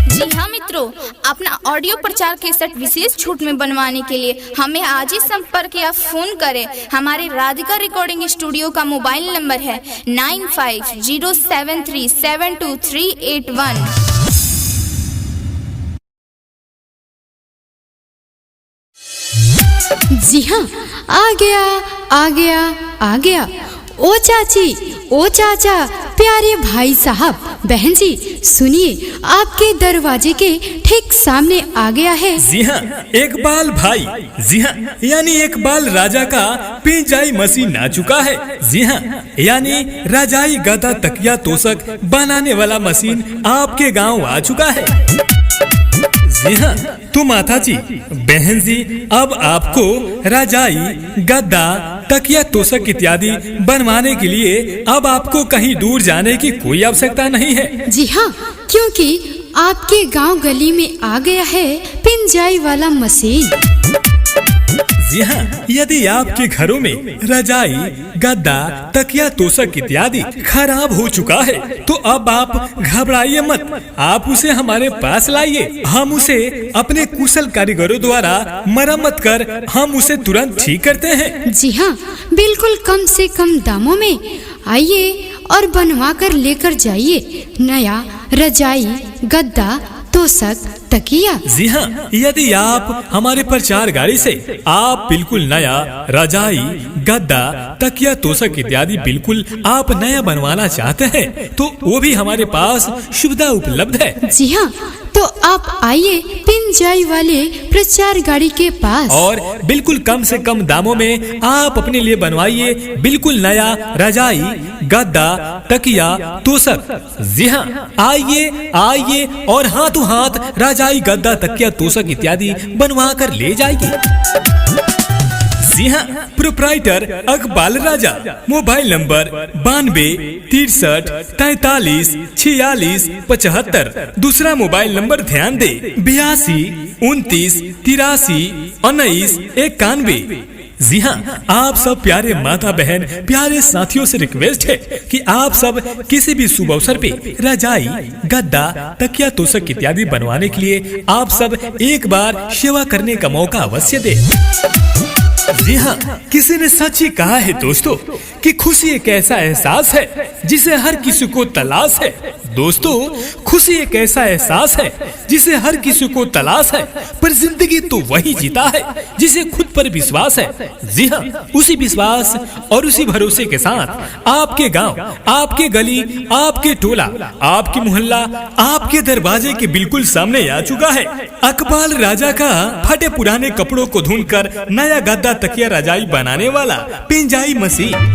जी हाँ मित्रों, अपना ऑडियो प्रचार केसेट विशेष छूट में बनवाने के लिए हमें आज ही संपर्क या फोन करें। हमारे राधिका रिकॉर्डिंग स्टूडियो का मोबाइल नंबर है 9507372381। जी हाँ, आ गया आ गया आ गया। ओ चाची, ओ चाचा, प्यारे भाई साहब, बहन जी, सुनिए, आपके दरवाजे के ठीक सामने आ गया है। जी हाँ, इकबाल भाई, जी हाँ, यानी इकबाल राजा का पिंजाई मशीन आ चुका है। जी हाँ, यानी रजाई, गद्दा, तकिया, तोशक बनाने वाला मशीन आपके गांव आ चुका है। जी हाँ, तो माता जी, बहन जी, अब आपको रजाई, गद्दा, तकिया, तोशक इत्यादि बनवाने के लिए अब आपको कहीं दूर जाने की कोई आवश्यकता नहीं है। जी हाँ, क्योंकि आपके गांव गली में आ गया है पिंजाई वाला मशीन। जी हाँ, यदि आपके घरों में रजाई, गद्दा, तकिया, तोशक इत्यादि खराब हो चुका है तो अब आप घबराइए मत, आप उसे हमारे पास लाइए। हम उसे अपने कुशल कारीगरों द्वारा मरम्मत कर हम उसे तुरंत ठीक करते हैं। जी हाँ, बिल्कुल कम से कम दामों में आइए और बनवा कर लेकर जाइए नया रजाई, गद्दा, तोशक, तकिया। जी हाँ, यदि आप हमारे प्रचार गाड़ी से आप बिल्कुल नया रजाई, गद्दा, तकिया, तोशक इत्यादि बिल्कुल आप नया बनवाना चाहते हैं तो वो भी हमारे पास सुविधा उपलब्ध है। जी हाँ, तो आप आइए पिंजाई वाले प्रचार गाड़ी के पास और बिल्कुल कम से कम दामों में आप अपने लिए बनवाइए बिल्कुल नया रजाई, गद्दा, तकिया, तोशक। जी हाँ, आइए आइए और हाथों हाथ रजाई, गद्दा, तकिया, तोशक इत्यादि बनवा कर ले जाइए। जी हाँ, proprietor Iqbal Raja, mobile number 92 63 43 46 75। दूसरा मोबाइल नंबर ध्यान दे 82 29 83 19 91। जी हाँ, आप सब प्यारे माता बहन, प्यारे साथियों से रिक्वेस्ट है कि आप सब किसी भी शुभ अवसर पे रजाई, गद्दा, तकिया, तोशक इत्यादि बनवाने के लिए आप सब एक बार सेवा करने का मौका अवश्य दे। जी हाँ, किसी ने सच ही कहा है दोस्तों कि खुशी एक ऐसा एहसास है जिसे हर किसी को तलाश है। दोस्तों, खुशी एक ऐसा एहसास है जिसे हर किसी को तलाश है, पर जिंदगी तो वही जीता है जिसे खुद पर विश्वास है। जी हाँ, उसी विश्वास और उसी भरोसे के साथ आपके गांव, आपके गली, आपके टोला, आपके मोहल्ला, आपके दरवाजे के बिल्कुल सामने आ चुका है अकबाल राजा का फटे पुराने कपड़ों को धुनकर नया गद्दा, तकिया, रजाई बनाने वाला पिंजाई मशीन।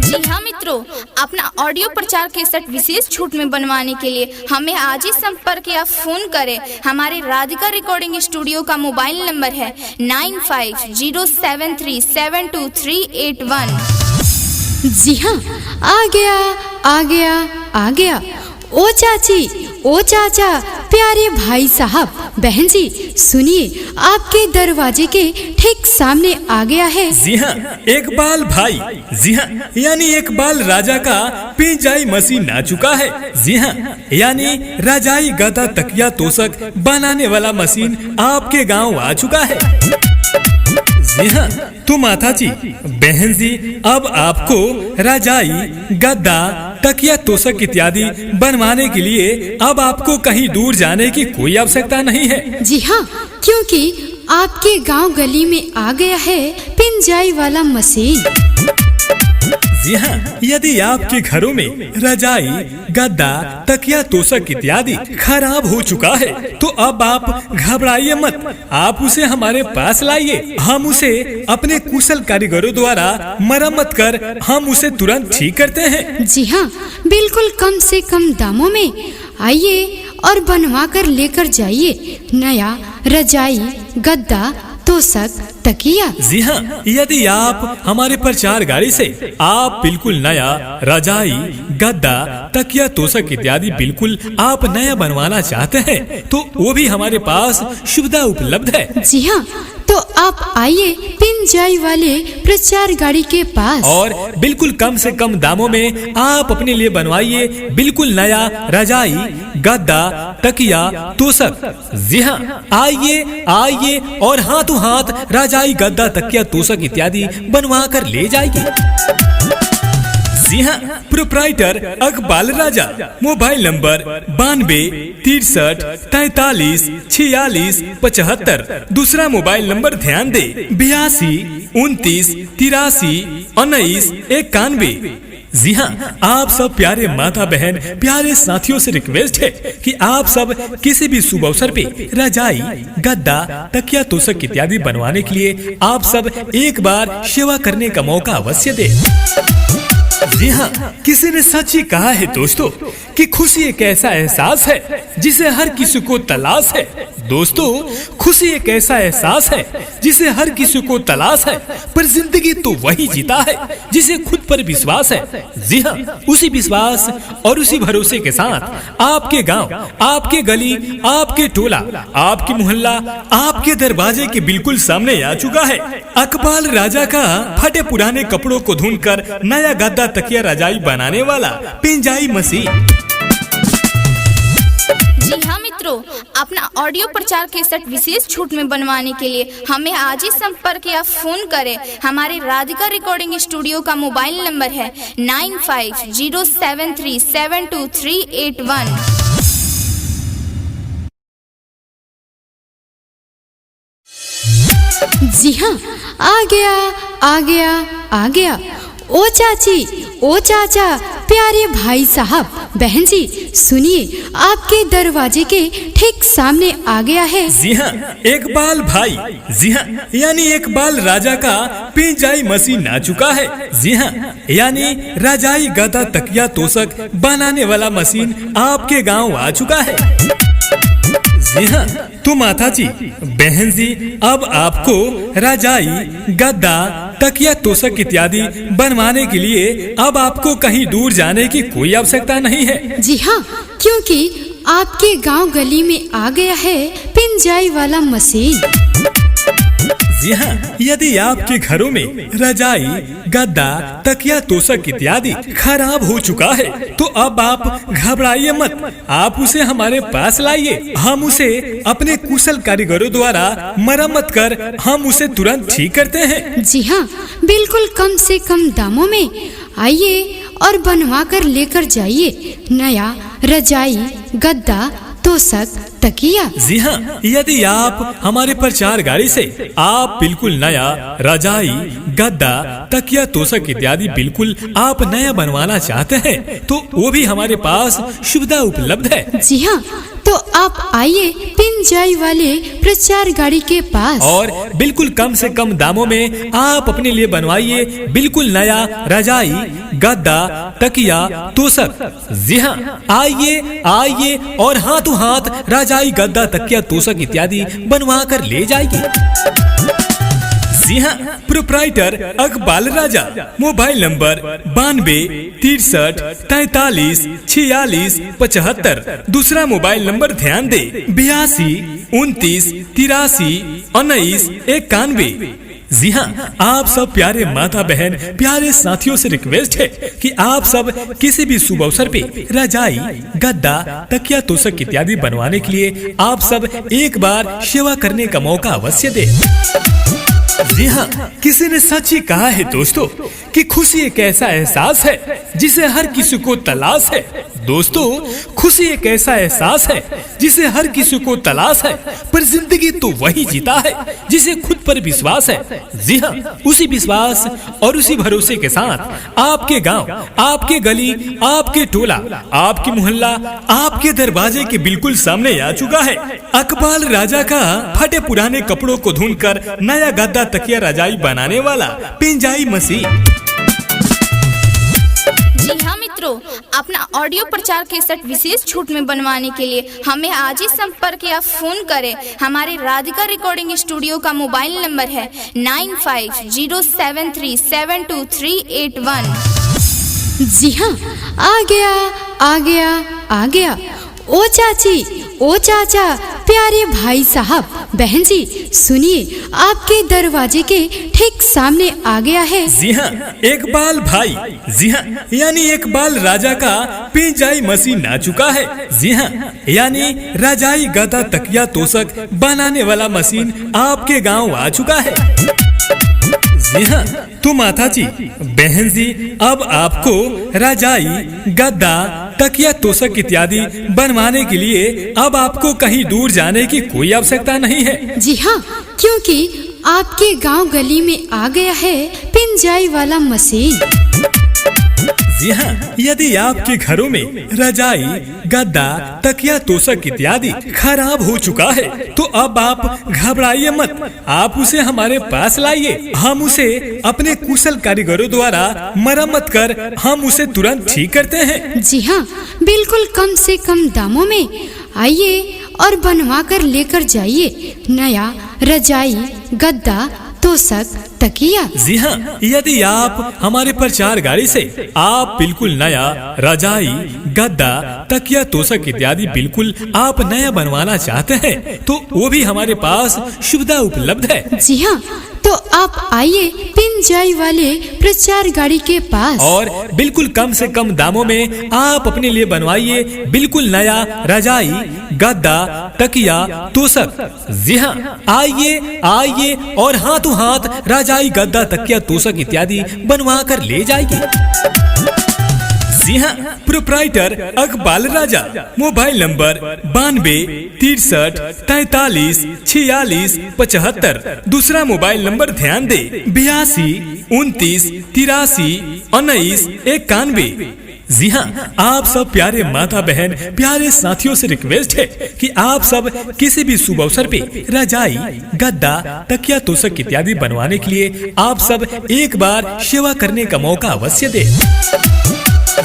जी हाँ मित्रों, अपना ऑडियो प्रचार केसेट विशेष छूट में बनवाने के लिए हमें आज ही संपर्क या फोन करें। हमारे राधिका रिकॉर्डिंग स्टूडियो का मोबाइल नंबर है 9507372381। जी हाँ, आ गया। ओ चाचा, प्यारे भाई साहब, बहन जी, सुनिए, आपके दरवाजे के ठीक सामने आ गया है। जी हाँ, इकबाल भाई, जी हाँ, यानी इकबाल राजा का पिंजाई मशीन आ चुका है। जी हाँ, यानी रजाई, गद्दा, तकिया, तोशक बनाने वाला मशीन आपके गांव आ चुका है। जी हाँ, तो माता जी, बहन जी, अब आपको रजाई, गद्दा, तकिया, तोशक इत्यादि बनवाने के लिए अब आपको कहीं दूर जाने की कोई आवश्यकता नहीं है। जी हाँ, क्योंकि आपके गांव गली में आ गया है पिंजाई वाला मशीन। जी हाँ, यदि आपके घरों में रजाई, गद्दा, तकिया, तोशक इत्यादि खराब हो चुका है तो अब आप घबराइए मत, आप उसे हमारे पास लाइए। हम उसे अपने कुशल कारीगरों द्वारा मरम्मत कर हम उसे तुरंत ठीक करते हैं। जी हाँ, बिल्कुल कम से कम दामों में आइए और बनवा कर लेकर जाइए नया रजाई, गद्दा, तोशक, तकिया। जी हाँ, यदि आप हमारे प्रचार गाड़ी से आप बिल्कुल नया रजाई, गद्दा, तकिया, तोशक इत्यादि बिल्कुल आप नया बनवाना चाहते हैं तो वो भी हमारे पास सुविधा उपलब्ध है। जी हाँ, तो आप आइए पिंजाई वाले प्रचार गाड़ी के पास और बिल्कुल कम से कम दामों में आप अपने लिए बनवाइए बिल्कुल नया रजाई, गद्दा, तकिया, तोशक। जी हाँ, आइए और हाथों हाथ रजाई, गद्दा, तकिया, तोशक इत्यादि बनवा कर ले जाइए। जी हाँ, proprietor Iqbal Raja, mobile number 9263434675। दूसरा मोबाइल नंबर ध्यान दे 8229831991। जी हाँ, आप सब प्यारे माता बहन, प्यारे साथियों से रिक्वेस्ट है कि आप सब किसी भी शुभ अवसर पे रजाई, गद्दा, तकिया, तोशक इत्यादि बनवाने के लिए आप सब एक बार सेवा करने का मौका अवश्य दे। जी हाँ, किसी ने सच ही कहा है दोस्तों कि खुशी एक ऐसा एहसास है जिसे हर किसी को तलाश है। दोस्तों, खुशी एक ऐसा एहसास है जिसे हर किसी को तलाश है, पर जिंदगी तो वही जीता है जिसे खुद पर विश्वास है। जी हाँ, उसी विश्वास और उसी भरोसे के साथ आपके गांव, आपके गली, आपके टोला, आपके मोहल्ला, आपके दरवाजे के बिल्कुल सामने आ चुका है अकबाल राजा का फटे पुराने कपड़ों को धुनकर नया गद्दा, तकिया, रजाई बनाने वाला पिंजाई मशीन। जी हाँ मित्रों, अपना ऑडियो प्रचार केसेट विशेष छूट में बनवाने के लिए हमें आज ही संपर्क या फोन करें। हमारे राधिका रिकॉर्डिंग स्टूडियो का मोबाइल नंबर है 9507372381। जी हाँ, आ गया। ओ चाचा, प्यारे भाई साहब, बहन जी, सुनिए, आपके दरवाजे के ठीक सामने आ गया है। जी हाँ, इकबाल भाई, जी हाँ, यानी इकबाल राजा का पिंजाई मशीन आ चुका है। जी हाँ, यानी रजाई, गद्दा, तकिया, तोशक बनाने वाला मशीन आपके गांव आ चुका है। जी हाँ, तो माता जी, बहन जी, अब आपको रजाई, गद्दा, तकिया, तोशक इत्यादि बनवाने के लिए अब आपको कहीं दूर जाने की कोई आवश्यकता नहीं है। जी हाँ, क्योंकि आपके गांव गली में आ गया है पिंजाई वाला मशीन। जी हाँ, यदि आपके घरों में रजाई, गद्दा, तकिया, तोशक इत्यादि खराब हो चुका है तो अब आप घबराइए मत, आप उसे हमारे पास लाइए। हम उसे अपने कुशल कारीगरों द्वारा मरम्मत कर हम उसे तुरंत ठीक करते हैं। जी हाँ, बिल्कुल कम से कम दामों में आइए और बनवा कर लेकर जाइए नया रजाई, गद्दा, तोशक, तकिया। जी हाँ, यदि आप हमारे प्रचार गाड़ी से आप बिल्कुल नया रजाई, गद्दा, तकिया, तोशक इत्यादि बिल्कुल आप नया बनवाना चाहते हैं तो वो भी हमारे पास सुविधा उपलब्ध है। जी हाँ, तो आप आइए पिंजाई वाले प्रचार गाड़ी के पास और बिल्कुल कम से कम दामों में आप अपने लिए बनवाइए बिल्कुल नया रजाई, गद्दा, तकिया, तोशक। जी हाँ, आइए आइए और हाथों हाथ रजाई, गद्दा, तकिया, तोशक इत्यादि बनवा कर ले जाएगी। जी हाँ, proprietor Iqbal Raja, mobile number 92 63 43 46 75। दूसरा मोबाइल नंबर ध्यान दे 82 29 83 19 91। जी हाँ, आप सब प्यारे माता बहन, प्यारे साथियों से रिक्वेस्ट है कि आप सब किसी भी शुभ अवसर पे रजाई, गद्दा, तकिया, तोशक इत्यादि बनवाने के लिए आप सब एक बार सेवा करने का मौका अवश्य दे। जी हाँ, किसी ने सच ही कहा है दोस्तों कि खुशी एक ऐसा एहसास है जिसे हर किसी को तलाश है। दोस्तों, खुशी एक ऐसा एहसास है जिसे हर किसी को तलाश है, पर जिंदगी तो वही जीता है जिसे खुद पर विश्वास है। जी हाँ, उसी विश्वास और उसी भरोसे के साथ आपके गांव, आपके गली, आपके टोला, आपकी मोहल्ला, आपके दरवाजे के बिल्कुल सामने आ चुका है अकबाल राजा का फटे पुराने कपड़ों को ढूंढकर नया गद्दा, तकिया, रजाई बनाने वाला पिंजाई मशीन। जी हाँ मित्रों, अपना ऑडियो प्रचार केसेट विशेष छूट में बनवाने के लिए हमें आज ही संपर्क या फोन करें। हमारे राधिका रिकॉर्डिंग स्टूडियो का मोबाइल नंबर है 9507372381। जी हाँ, आ गया आ गया आ गया। ओ चाची, ओ चाचा, प्यारे भाई साहब, बहन जी, सुनिए, आपके दरवाजे के ठीक सामने आ गया है। जी हाँ, इकबाल भाई, जी हाँ, यानी इकबाल राजा का पिंजाई मशीन आ चुका है। जी हाँ, यानी रजाई, गद्दा, तकिया, तोशक बनाने वाला मशीन आपके गांव आ चुका है। जी हाँ, तो माता जी, बहन जी, अब आपको रजाई, गद्दा, तकिया, तोशक इत्यादि बनवाने के लिए अब आपको कहीं दूर जाने की कोई आवश्यकता नहीं है। जी हाँ, क्योंकि आपके गांव गली में आ गया है पिंजाई वाला मशीन। जी हाँ, यदि आपके घरों में रजाई, गद्दा, तकिया, तोशक इत्यादि खराब हो चुका है तो अब आप घबराइए मत, आप उसे हमारे पास लाइए। हम उसे अपने कुशल कारीगरों द्वारा मरम्मत कर हम उसे तुरंत ठीक करते हैं। जी हाँ, बिल्कुल कम से कम दामों में आइए और बनवा कर लेकर जाइए नया रजाई, गद्दा, तोशक, तकिया। जी हाँ, यदि आप हमारे प्रचार गाड़ी से आप बिल्कुल नया रजाई, गद्दा, तकिया, तोशक इत्यादि बिल्कुल आप नया बनवाना चाहते हैं तो वो भी हमारे पास सुविधा उपलब्ध है। जी हाँ, तो आप आइए पिंजाई वाले प्रचार गाड़ी के पास और बिल्कुल कम से कम दामों में आप अपने लिए बनवाइए बिल्कुल नया रजाई, गद्दा, तकिया, तोशक। जी हाँ, आइए आइए और हाथों हाथ रजाई, गद्दा, तकिया, तोशक इत्यादि बनवा कर ले जाएगी। जी हाँ, proprietor Iqbal Raja, mobile number 92 63 43 46 75। दूसरा मोबाइल नंबर ध्यान दे 82 29 83 19 91। जी हाँ, आप सब प्यारे माता बहन, प्यारे साथियों से रिक्वेस्ट है कि आप सब किसी भी शुभ अवसर पे रजाई, गद्दा, तकिया, तोशक इत्यादि बनवाने के लिए आप सब एक बार सेवा करने का मौका अवश्य दे।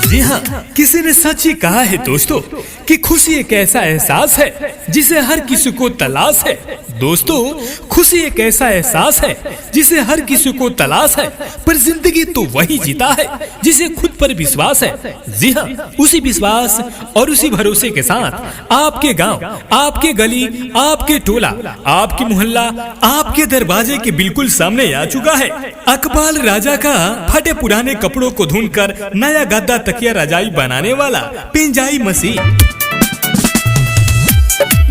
जी हाँ, किसी ने सच ही कहा है दोस्तों कि खुशी एक ऐसा एहसास है जिसे हर किसी को तलाश है। दोस्तों, खुशी एक ऐसा एहसास है जिसे हर किसी को तलाश है, पर जिंदगी तो वही जीता है जिसे खुद पर विश्वास है। जी हाँ, उसी विश्वास और उसी भरोसे के साथ आपके गांव, आपके गली, आपके टोला, आपकी मोहल्ला, आपके दरवाजे के बिल्कुल सामने आ चुका है अकबाल राजा का फटे पुराने कपड़ों को ढूंढकर नया गद्दा, तकिया, रजाई बनाने वाला पिंजाई मशीन।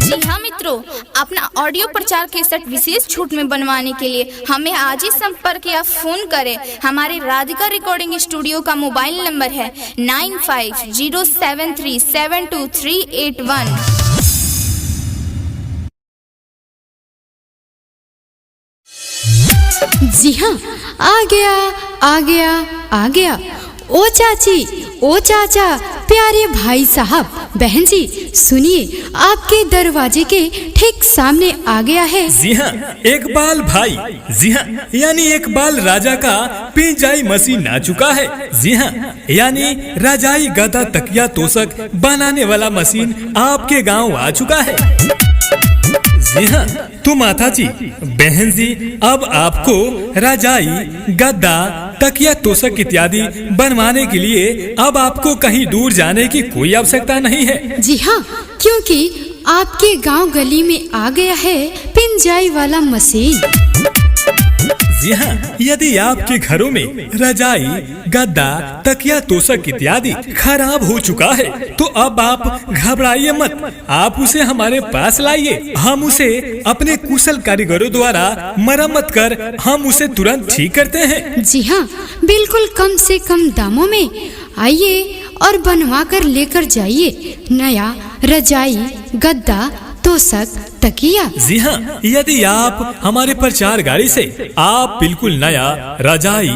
जी हाँ मित्रों, अपना ऑडियो प्रचार केसेट विशेष छूट में बनवाने के लिए हमें आज ही संपर्क या फोन करें। हमारे राधिका रिकॉर्डिंग स्टूडियो का मोबाइल नंबर है 9507372381। जी हाँ, आ गया। ओ चाची, ओ चाचा, प्यारे भाई साहब, बहन जी, सुनिए, आपके दरवाजे के ठीक सामने आ गया है। जी हाँ, एक बाल भाई, जी हाँ, यानी एक बाल राजा का पिंजाई मशीन आ चुका है। जी हाँ, यानी रजाई, गदा, तकिया, तोशक बनाने वाला मशीन आपके गांव आ चुका है। जी हाँ, तो माता जी, बहन जी, अब आपको रजाई, गद्दा, तकिया, तोशक इत्यादि बनवाने के लिए अब आपको कहीं दूर जाने की कोई आवश्यकता नहीं है। जी हाँ, क्योंकि आपके गांव गली में आ गया है पिंजाई वाला मशीन। जी हाँ, यदि आपके घरों में रजाई, गद्दा, तकिया, तोशक इत्यादि खराब हो चुका है तो अब आप घबराइए मत, आप उसे हमारे पास लाइए। हम उसे अपने कुशल कारीगरों द्वारा मरम्मत कर हम उसे तुरंत ठीक करते हैं। जी हाँ, बिल्कुल कम से कम दामों में आइए और बनवा कर लेकर जाइए नया रजाई, गद्दा, तोशक, तकिया। जी हाँ, यदि आप हमारे प्रचार गाड़ी से आप बिल्कुल नया रजाई,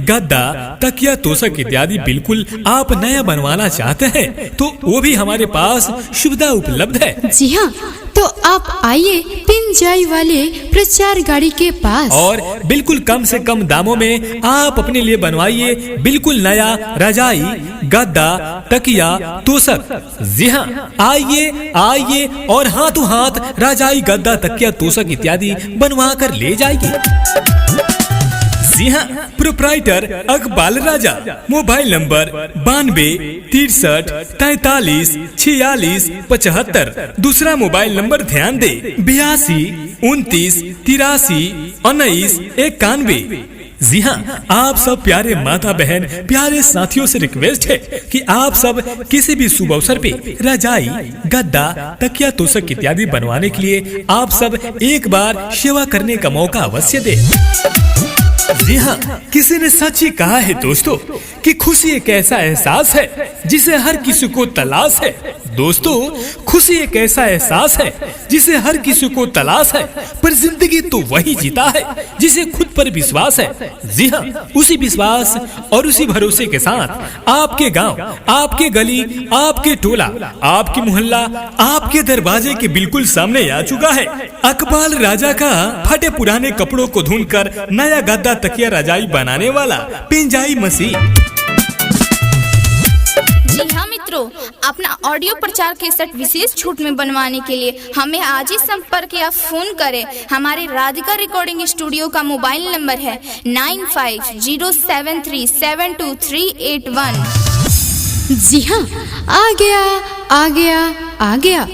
गद्दा, तकिया, तोशक इत्यादि बिल्कुल आप नया बनवाना चाहते हैं तो वो भी हमारे पास सुविधा उपलब्ध है। जी हाँ, तो आप आइए पिंजाई वाले प्रचार गाड़ी के पास और बिल्कुल कम से कम दामों में आप अपने लिए बनवाइए बिल्कुल नया रजाई, गद्दा, तकिया, तोशक। जी हाँ, आइए और हाथों हाथ रजाई, गद्दा, तकिया, तोशक इत्यादि बनवा कर ले जाइए। जी हाँ, proprietor Iqbal Raja, mobile number 9263434675। दूसरा मोबाइल नंबर ध्यान दे 8229831991। जी हाँ, आप सब प्यारे माता बहन, प्यारे साथियों से रिक्वेस्ट है कि आप सब किसी भी शुभ अवसर पे रजाई, गद्दा, तकिया, तोशक इत्यादि बनवाने के लिए आप सब एक बार सेवा करने का मौका अवश्य दे। जी हाँ, किसी ने सच ही कहा है दोस्तों कि खुशी एक ऐसा एहसास है जिसे हर किसी को तलाश है। दोस्तों, खुशी एक ऐसा एहसास है जिसे हर किसी को तलाश है, पर जिंदगी तो वही जीता है जिसे खुद पर विश्वास है। जी हाँ, उसी विश्वास और उसी भरोसे के साथ आपके गांव, आपके गली, आपके टोला, आपके मोहल्ला आपके दरवाजे के बिल्कुल सामने आ चुका है अकबाल राजा का फटे पुराने कपड़ों को धुनकर नया गद्दा, तकिया, रजाई बनाने वाला पिंजाई मशीन। जी हाँ मित्रों, अपना ऑडियो प्रचार केसेट विशेष छूट में बनवाने के लिए हमें आज ही संपर्क या फोन करें। हमारे राधिका रिकॉर्डिंग स्टूडियो का मोबाइल नंबर है 9507372381। जी हाँ, आ गया।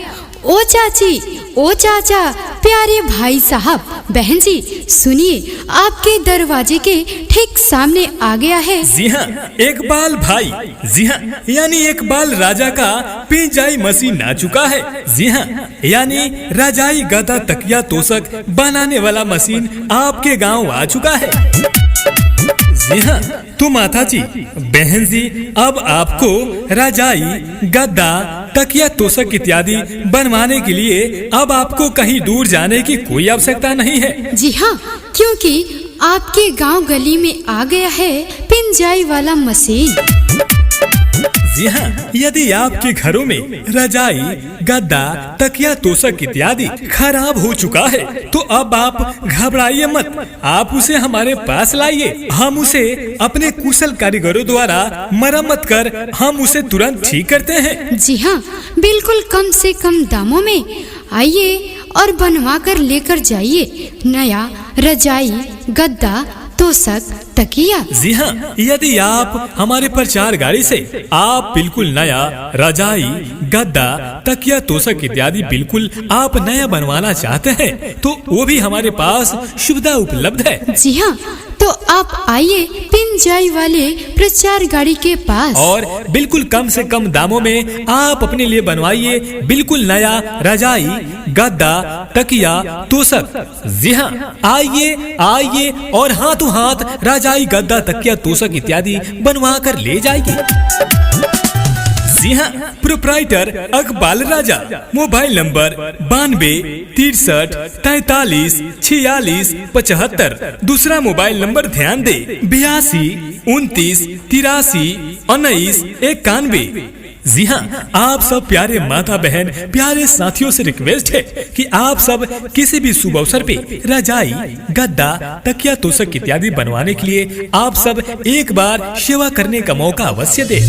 ओ चाची, ओ चाचा, प्यारे भाई साहब, बहन जी, सुनिए, आपके दरवाजे के ठीक सामने आ गया है। जी हाँ, एक बाल भाई, जी हाँ, यानी एक बाल राजा का पिंजाई मशीन आ चुका है। जी हाँ, यानी रजाई, गदा, तकिया, तोशक बनाने वाला मशीन आपके गांव आ चुका है। जी हाँ, तो माता जी, बहन जी, अब आपको रजाई, गद्दा, तकिया, तोशक इत्यादि बनवाने के लिए अब आपको कहीं दूर जाने की कोई आवश्यकता नहीं है। जी हाँ, क्योंकि आपके गांव गली में आ गया है पिंजाई वाला मशीन। जी हाँ, यदि आपके घरों में रजाई, गद्दा, तकिया, तोशक इत्यादि खराब हो चुका है तो अब आप घबराइए मत, आप उसे हमारे पास लाइए। हम उसे अपने कुशल कारीगरों द्वारा मरम्मत कर हम उसे तुरंत ठीक करते हैं। जी हाँ, बिल्कुल कम से कम दामों में आइए और बनवा कर लेकर जाइए नया रजाई, गद्दा, तोशक, तकिया। जी हाँ, यदि आप हमारे प्रचार गाड़ी से आप बिल्कुल नया रजाई, गद्दा, तकिया, तोशक इत्यादि बिल्कुल आप नया बनवाना चाहते हैं तो वो भी हमारे पास सुविधा उपलब्ध है। जी हाँ, तो आप आइए पिंजाई वाले प्रचार गाड़ी के पास और बिल्कुल कम से कम दामों में आप अपने लिए बनवाइए बिल्कुल नया रजाई, गद्दा, तकिया, तोशक। जी हाँ, आइए आइए और हाथों हाथ रजाई, गद्दा, तकिया, तोशक इत्यादि बनवा कर ले जाइए। जी हाँ, proprietor Iqbal Raja, mobile number 92 63 43 46 75। दूसरा मोबाइल नंबर ध्यान दे 82 29 83 19 91। जी हाँ, आप सब प्यारे माता बहन, प्यारे साथियों से रिक्वेस्ट है कि आप सब किसी भी शुभ अवसर पे रजाई, गद्दा, तकिया, तोशक इत्यादि बनवाने के लिए आप सब एक बार सेवा करने का मौका अवश्य दे।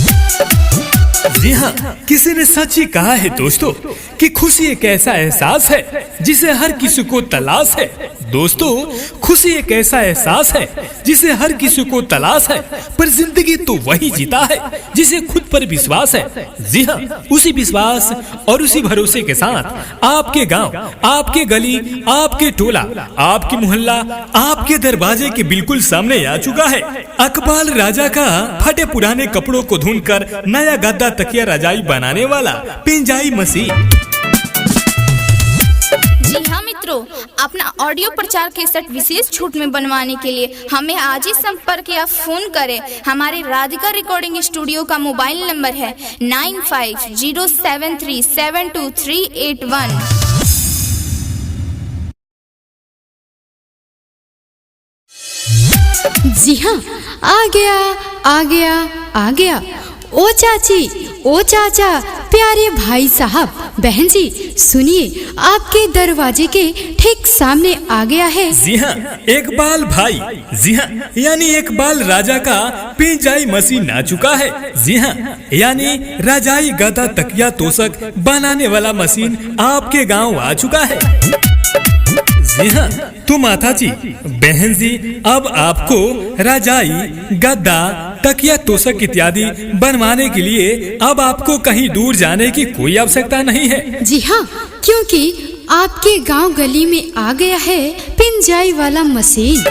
जी हाँ, किसी ने सच ही कहा है दोस्तों कि खुशी एक ऐसा एहसास है जिसे हर किसी को तलाश है। दोस्तों, खुशी एक ऐसा एहसास है जिसे हर किसी को तलाश है, पर जिंदगी तो वही जीता है जिसे खुद पर विश्वास है। जी हाँ, उसी विश्वास और उसी भरोसे के साथ आपके गांव, आपके गली, आपके टोला, आपके मोहल्ला, आपके दरवाजे के बिल्कुल सामने आ चुका है अकबाल राजा का फटे पुराने कपड़ों को धुनकर नया गद्दा, तकिया, रजाई बनाने वाला पिंजाई मशीन। जी हाँ मित्रों, अपना ऑडियो प्रचार केसेट विशेष छूट में बनवाने के लिए हमें आज ही संपर्क या फोन करें। हमारे राधिका रिकॉर्डिंग स्टूडियो का मोबाइल नंबर है 9507372381। जी हाँ, आ गया ओ चाची, ओ चाचा, प्यारे भाई साहब, बहन जी, सुनिए, आपके दरवाजे के ठीक सामने आ गया है। जी हाँ, इकबाल भाई, जी हाँ, यानी इकबाल राजा का पिंजाई मशीन आ चुका है। जी हाँ, यानी रजाई, गद्दा, तकिया, तोशक बनाने वाला मशीन आपके गांव आ चुका है। जी हाँ, तो माता जी, बहन जी, अब आपको रजाई, गद्दा, तकिया, तोशक इत्यादि बनवाने के लिए अब आपको कहीं दूर जाने की कोई आवश्यकता नहीं है। जी हाँ, क्योंकि आपके गांव गली में आ गया है पिंजाई वाला मशीन।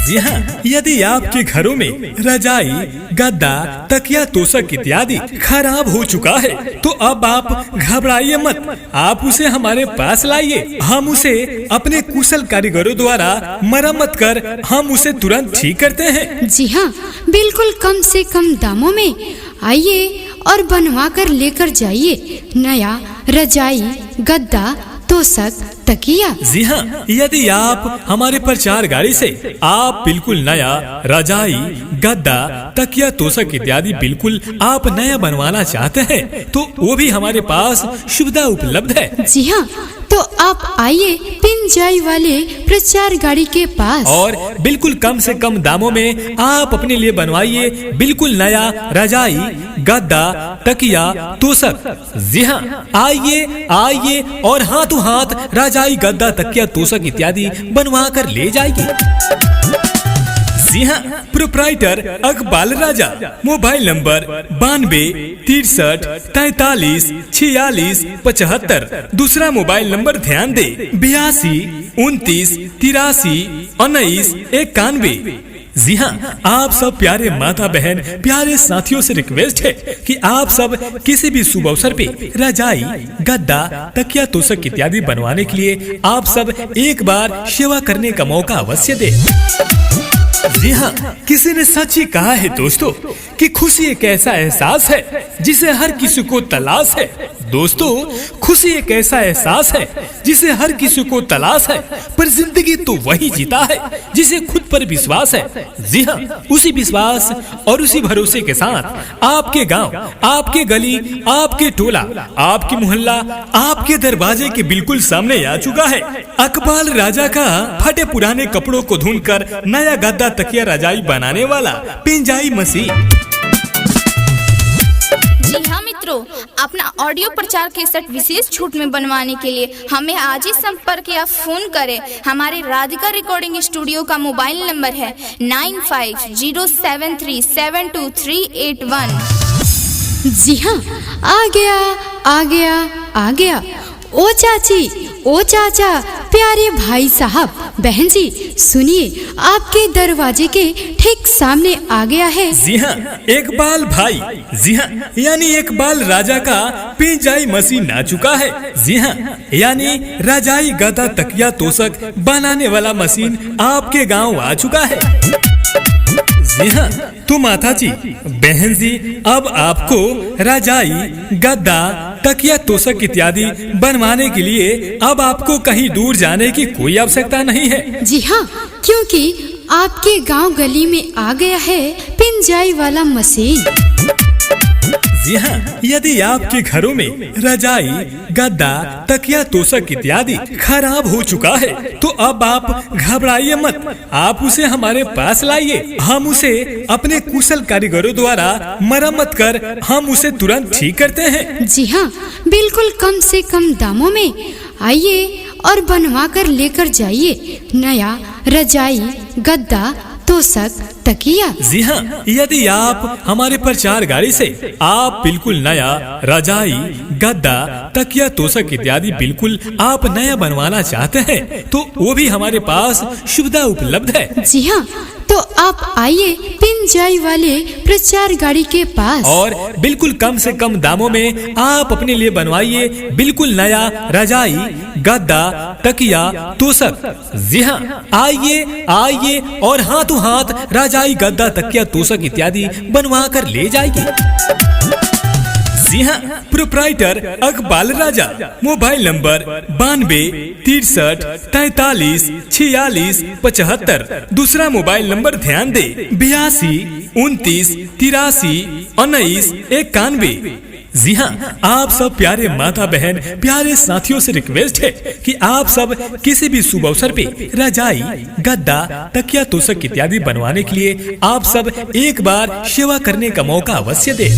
जी हाँ, यदि आपके घरों में रजाई, गद्दा, तकिया, तोशक इत्यादि खराब हो चुका है तो अब आप घबराइए मत, आप उसे हमारे पास लाइए। हम उसे अपने कुशल कारीगरों द्वारा मरम्मत कर हम उसे तुरंत ठीक करते हैं। जी हाँ, बिल्कुल कम से कम दामों में आइए और बनवा कर लेकर जाइए नया रजाई, गद्दा, तोशक, तकिया। जी हाँ, यदि आप हमारे प्रचार गाड़ी से आप बिल्कुल नया रजाई, गद्दा, तकिया, तोशक इत्यादि बिल्कुल आप नया बनवाना चाहते हैं तो वो भी हमारे पास सुविधा उपलब्ध है। जी हाँ, तो आप आइए पिंजाई वाले प्रचार गाड़ी के पास और बिल्कुल कम से कम दामों में आप अपने लिए बनवाइए बिल्कुल नया रजाई, गद्दा, तकिया, तोशक। जी हाँ, आइए आइए और हाथों हाथ रजाई, गद्दा, तकिया, तोशक इत्यादि बनवा कर ले जाइए। जी हाँ, proprietor Iqbal Raja, mobile number 92 63 43 46 75। दूसरा मोबाइल नंबर ध्यान दे 82 29 83 19 91। जी हाँ, आप सब प्यारे माता बहन, प्यारे साथियों से रिक्वेस्ट है कि आप सब किसी भी शुभ अवसर पे रजाई, गद्दा, तकिया, तोशक इत्यादि बनवाने के लिए आप सब एक बार सेवा करने का मौका अवश्य दे। जी हाँ, किसी ने सच ही कहा है दोस्तों कि खुशी एक ऐसा एहसास है जिसे हर किसी को तलाश है। दोस्तों, खुशी एक ऐसा एहसास है जिसे हर किसी को तलाश है, पर जिंदगी तो वही जीता है जिसे खुद पर विश्वास है। जी हाँ, उसी विश्वास और उसी भरोसे के साथ आपके गांव, आपके गली, आपके टोला, आपके मोहल्ला, आपके दरवाजे के बिल्कुल सामने आ चुका है अकबाल राजा का फटे पुराने कपड़ों को धुनकर नया गद्दा, तकिया, रजाई बनाने वाला पिंजाई मशीन। जी हाँ मित्रों, अपना ऑडियो प्रचार केसेट विशेष छूट में बनवाने के लिए हमें आज ही संपर्क या फोन करें। हमारे राधिका रिकॉर्डिंग स्टूडियो का मोबाइल नंबर है 9507372381। जी हाँ, आ गया आ गया आ गया। ओ चाची, ओ चाचा, प्यारे भाई साहब, बहन जी, सुनिए, आपके दरवाजे के ठीक सामने आ गया है। जी हाँ, एक बाल भाई, जी हाँ, यानी एक बाल राजा का पिंजाई मशीन आ चुका है। जी हाँ, यानी रजाई गदा तकिया तोशक बनाने वाला मशीन आपके गांव आ चुका है। जी हाँ, तो माता जी, बहन जी, अब आपको रजाई गद्दा तकिया तोशक इत्यादि बनवाने के लिए अब आपको कहीं दूर जाने की कोई आवश्यकता नहीं है। जी हाँ, क्योंकि आपके गांव गली में आ गया है पिंजाई वाला मशीन। जी हाँ, यदि आपके घरों में रजाई गद्दा तकिया तोशक इत्यादि खराब हो चुका है तो अब आप घबराइए मत, आप उसे हमारे पास लाइए। हम उसे अपने कुशल कारीगरों द्वारा मरम्मत कर हम उसे तुरंत ठीक करते हैं। जी हाँ, बिल्कुल कम से कम दामों में आइए और बनवा कर लेकर जाइए नया रजाई गद्दा तोशक तकिया। जी हाँ, यदि आप हमारे प्रचार गाड़ी से आप बिल्कुल नया रजाई गद्दा तकिया तोशक इत्यादि बिल्कुल आप नया बनवाना चाहते हैं तो वो भी हमारे पास सुविधा उपलब्ध है। जी हाँ, तो आप आइए पिंजाई वाले प्रचार गाड़ी के पास और बिल्कुल कम से कम दामों में आप अपने लिए बनवाइए बिल्कुल नया रजाई गद्दा तकिया तोशक। जी हाँ, आइए आइए और हाथों हाथ रजाई गद्दा तकिया तोशक इत्यादि बनवा कर ले जाइए। जी हाँ, proprietor Iqbal Raja, mobile number 92 63 43 46 75। दूसरा मोबाइल नंबर ध्यान दे 82 29 83 19 91। जी हाँ, आप सब प्यारे माता बहन प्यारे साथियों से रिक्वेस्ट है कि आप सब किसी भी शुभ अवसर पे रजाई गद्दा तकिया तोशक इत्यादि बनवाने के लिए आप सब एक बार सेवा करने का मौका अवश्य दे।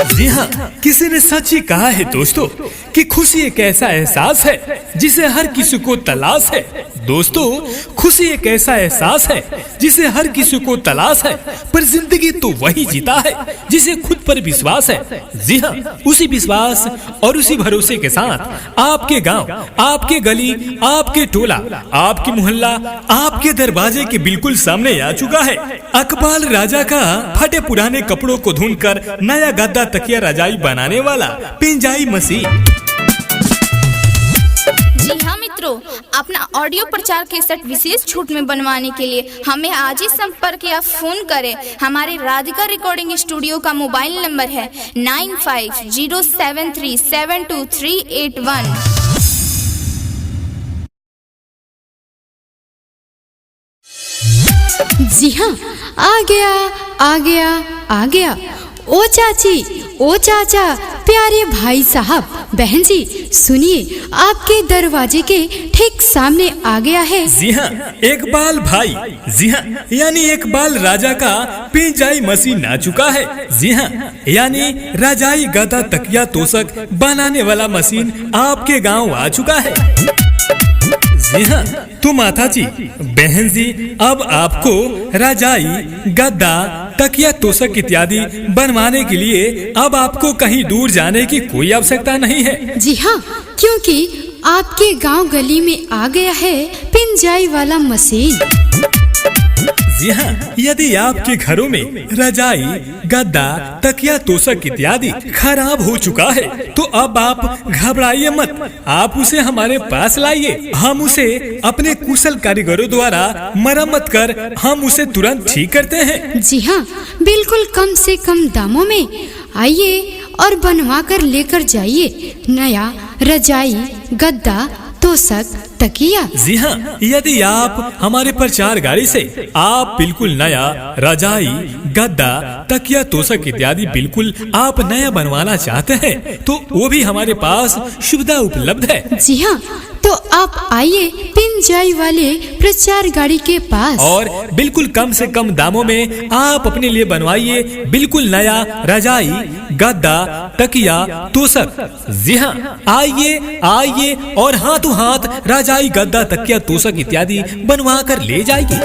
जी हाँ, किसी ने सच ही कहा है दोस्तों कि खुशी एक ऐसा एहसास है जिसे हर किसी को तलाश है। दोस्तों, खुशी एक ऐसा एहसास है जिसे हर किसी को तलाश है, पर जिंदगी तो वही जीता है जिसे खुद पर विश्वास है। जी हाँ, उसी विश्वास और उसी भरोसे के साथ आपके गांव, आपके गली, आपके टोला, आपके मोहल्ला, आपके दरवाजे के बिल्कुल सामने आ चुका है अकबाल राजा का फटे पुराने कपड़ों को धुनकर नया गद्दा तकिया रजाई बनाने वाला पिंजाई मशीन। जी हाँ मित्रों, अपना ऑडियो प्रचार केसेट विशेष छूट में बनवाने के लिए हमें आज ही संपर्क या फोन करें। हमारे राधिका रिकॉर्डिंग स्टूडियो का मोबाइल नंबर है 9507372381। जी हाँ, आ गया आ गया आ गया। ओ चाची, ओ चाचा, प्यारे भाई साहब, बहन जी, सुनिए, आपके दरवाजे के ठीक सामने आ गया है। जी हाँ, एक बाल भाई, जी हाँ, यानी एक बाल राजा का पिंजाई मशीन आ चुका है। जी हाँ, यानी रजाई गद्दा तकिया तोशक बनाने वाला मशीन आपके गांव आ चुका है। जी हाँ, तो माता जी, बहन जी, अब आपको रजाई गद्दा तकिया तोशक इत्यादि बनवाने के लिए अब आपको कहीं दूर जाने की कोई आवश्यकता नहीं है। जी हाँ, क्योंकि आपके गांव गली में आ गया है पिंजाई वाला मशीन। जी हाँ, यदि आपके घरों में रजाई गद्दा तकिया तोशक इत्यादि खराब हो चुका है तो अब आप घबराइए मत, आप उसे हमारे पास लाइए। हम उसे अपने कुशल कारीगरों द्वारा मरम्मत कर हम उसे तुरंत ठीक करते हैं। जी हाँ, बिल्कुल कम से कम दामों में आइए और बनवा कर लेकर जाइए नया रजाई गद्दा तोशक तकिया। जी हाँ, यदि आप हमारे प्रचार गाड़ी से आप बिल्कुल नया रजाई, गद्दा, तकिया, तोशक इत्यादि बिल्कुल आप नया बनवाना चाहते हैं तो वो भी हमारे पास सुविधा उपलब्ध है। जी हाँ, तो आप आइए पिंजाई वाले प्रचार गाड़ी के पास और बिल्कुल कम से कम दामों में आप अपने लिए बनवाइए बिल्कुल नया रजाई, गद्दा, तकिया, तोशक। जी हाँ, आइए आइए और हाथों हाथ रजाई, गद्दा, तकिया, तोशक इत्यादि बनवा कर ले जाइए।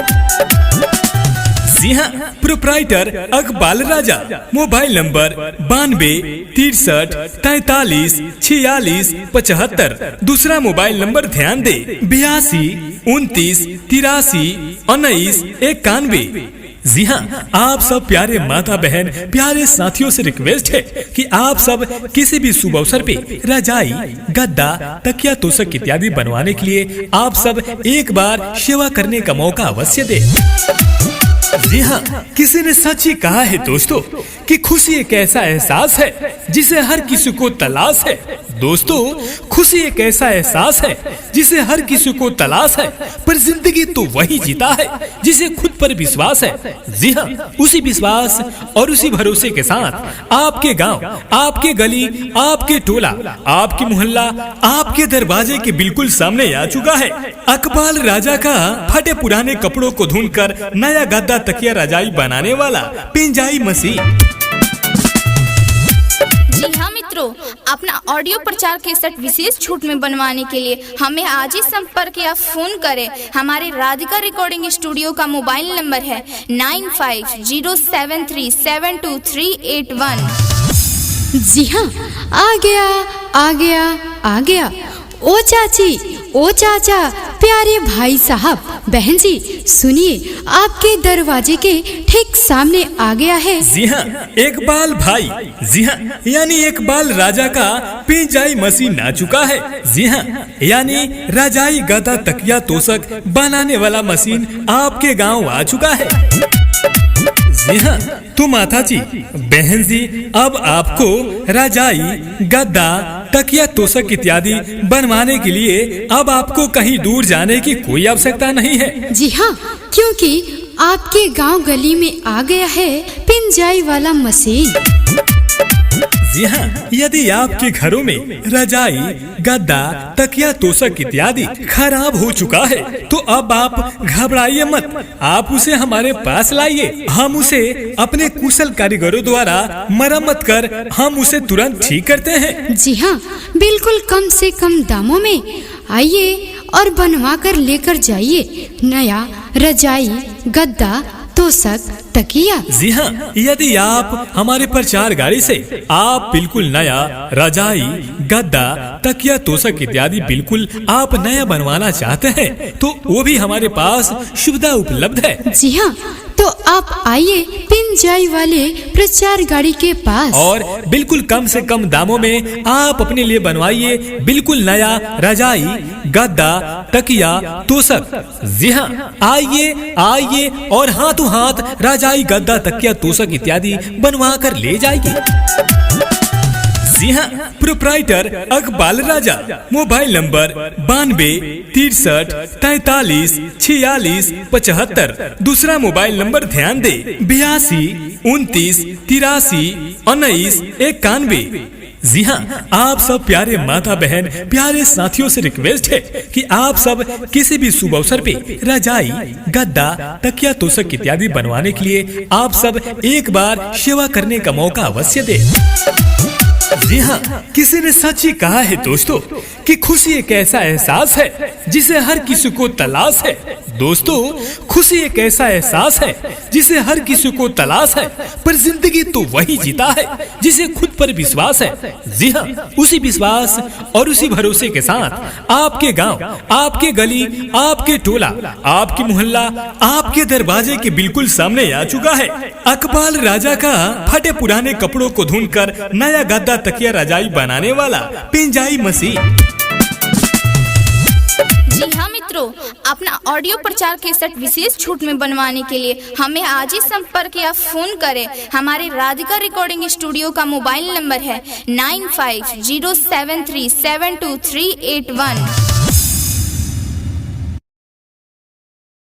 जी हाँ, proprietor Iqbal Raja, mobile number 92 63 43 46 75। दूसरा मोबाइल नंबर ध्यान दे 82 29 83 19 91। जी हाँ, आप सब प्यारे माता बहन, प्यारे साथियों से रिक्वेस्ट है कि आप सब किसी भी शुभ अवसर पे रजाई, गद्दा, तकिया, तोशक इत्यादि बनवाने के लिए आप सब एक बार सेवा करने का मौका अवश्य दे। जी हाँ, किसी ने सच ही कहा है दोस्तों कि खुशी एक ऐसा एहसास है जिसे हर किसी को तलाश है। दोस्तों, खुशी एक ऐसा एहसास है जिसे हर किसी को तलाश है, पर जिंदगी तो वही जीता है जिसे खुद पर विश्वास है। जी हाँ, उसी विश्वास और उसी भरोसे के साथ आपके गांव, आपके गली, आपके टोला, आपकी मोहल्ला, आपके दरवाजे के बिल्कुल सामने आ चुका है अकबाल राजा का फटे पुराने कपड़ों को ढूंढकर नया गद्दा, तकिया, रजाई बनाने वाला पिंजाई मशीन। जी हाँ मित्रों, अपना ऑडियो प्रचार केसेट विशेष छूट में बनवाने के लिए हमें आज ही संपर्क या फोन करें। हमारे राधिका रिकॉर्डिंग स्टूडियो का मोबाइल नंबर है 9507372381। जी हाँ, आ गया आ गया आ गया। ओ चाची, ओ चाचा, प्यारे भाई साहब, बहन जी, सुनिए, आपके दरवाजे के ठीक सामने आ गया है। जी हाँ, इकबाल भाई, जी हाँ, यानी इकबाल राजा का पिंजाई मशीन आ चुका है। जी हाँ, यानी रजाई, गद्दा, तकिया, तोशक बनाने वाला मशीन आपके गांव आ चुका है। जी हाँ, तो माता जी, बहन जी, अब आपको रजाई, गद्दा, तकिया, तोशक इत्यादि बनवाने के लिए अब आपको कहीं दूर जाने की कोई आवश्यकता नहीं है। जी हाँ, क्योंकि आपके गांव गली में आ गया है पिंजाई वाला मशीन। जी हाँ, यदि आपके घरों में रजाई, गद्दा, तकिया, तोशक इत्यादि खराब हो चुका है तो अब आप घबराइए मत, आप उसे हमारे पास लाइए। हम उसे अपने कुशल कारीगरों द्वारा मरम्मत कर हम उसे तुरंत ठीक करते हैं। जी हाँ, बिल्कुल कम से कम दामों में आइए और बनवा कर लेकर जाइए नया रजाई, गद्दा, तोशक, तकिया। जी हाँ, यदि आप हमारे प्रचार गाड़ी से आप बिल्कुल नया रजाई, गद्दा, तकिया, तोशक इत्यादि बिल्कुल आप नया बनवाना चाहते हैं तो वो भी हमारे पास सुविधा उपलब्ध है। जी हाँ, तो आप आइए पिंजाई वाले प्रचार गाड़ी के पास और बिल्कुल कम से कम दामों में आप अपने लिए बनवाइए बिल्कुल नया रजाई, गद्दा, तकिया, तोशक। जी हाँ, आइए आइए और हाथों हाथ रजाई, गद्दा, तकिया, तोशक इत्यादि बनवा कर ले जाइए। जी हाँ, proprietor Iqbal Raja, mobile number 92 63 43 46 75। दूसरा मोबाइल नंबर ध्यान दे 82 29 83 19 91। जी हाँ, आप सब प्यारे माता बहन, प्यारे साथियों से रिक्वेस्ट है कि आप सब किसी भी शुभ अवसर पे रजाई, गद्दा, तकिया, तोशक इत्यादि बनवाने के लिए आप सब एक बार सेवा करने का मौका अवश्य दे। जी हाँ, किसी ने सच ही कहा है दोस्तों कि खुशी एक ऐसा एहसास है जिसे हर किसी को तलाश है। दोस्तों, खुशी एक ऐसा एहसास है जिसे हर किसी को तलाश है, पर जिंदगी तो वही जीता है जिसे खुद पर विश्वास है। जी हाँ, उसी विश्वास और उसी भरोसे के साथ आपके गांव, आपके गली, आपके टोला, आपकी मोहल्ला, आपके दरवाजे के बिल्कुल सामने आ चुका है अकबाल राजा का फटे पुराने कपड़ों को ढूंढकर नया गद्दा, तकिया, रजाई बनाने वाला पिंजाई मशीन। जी हाँ मित्रों, अपना ऑडियो प्रचार केसेट विशेष छूट में बनवाने के लिए हमें आज ही संपर्क या फोन करें। हमारे राधिका रिकॉर्डिंग स्टूडियो का मोबाइल नंबर है 9507372381।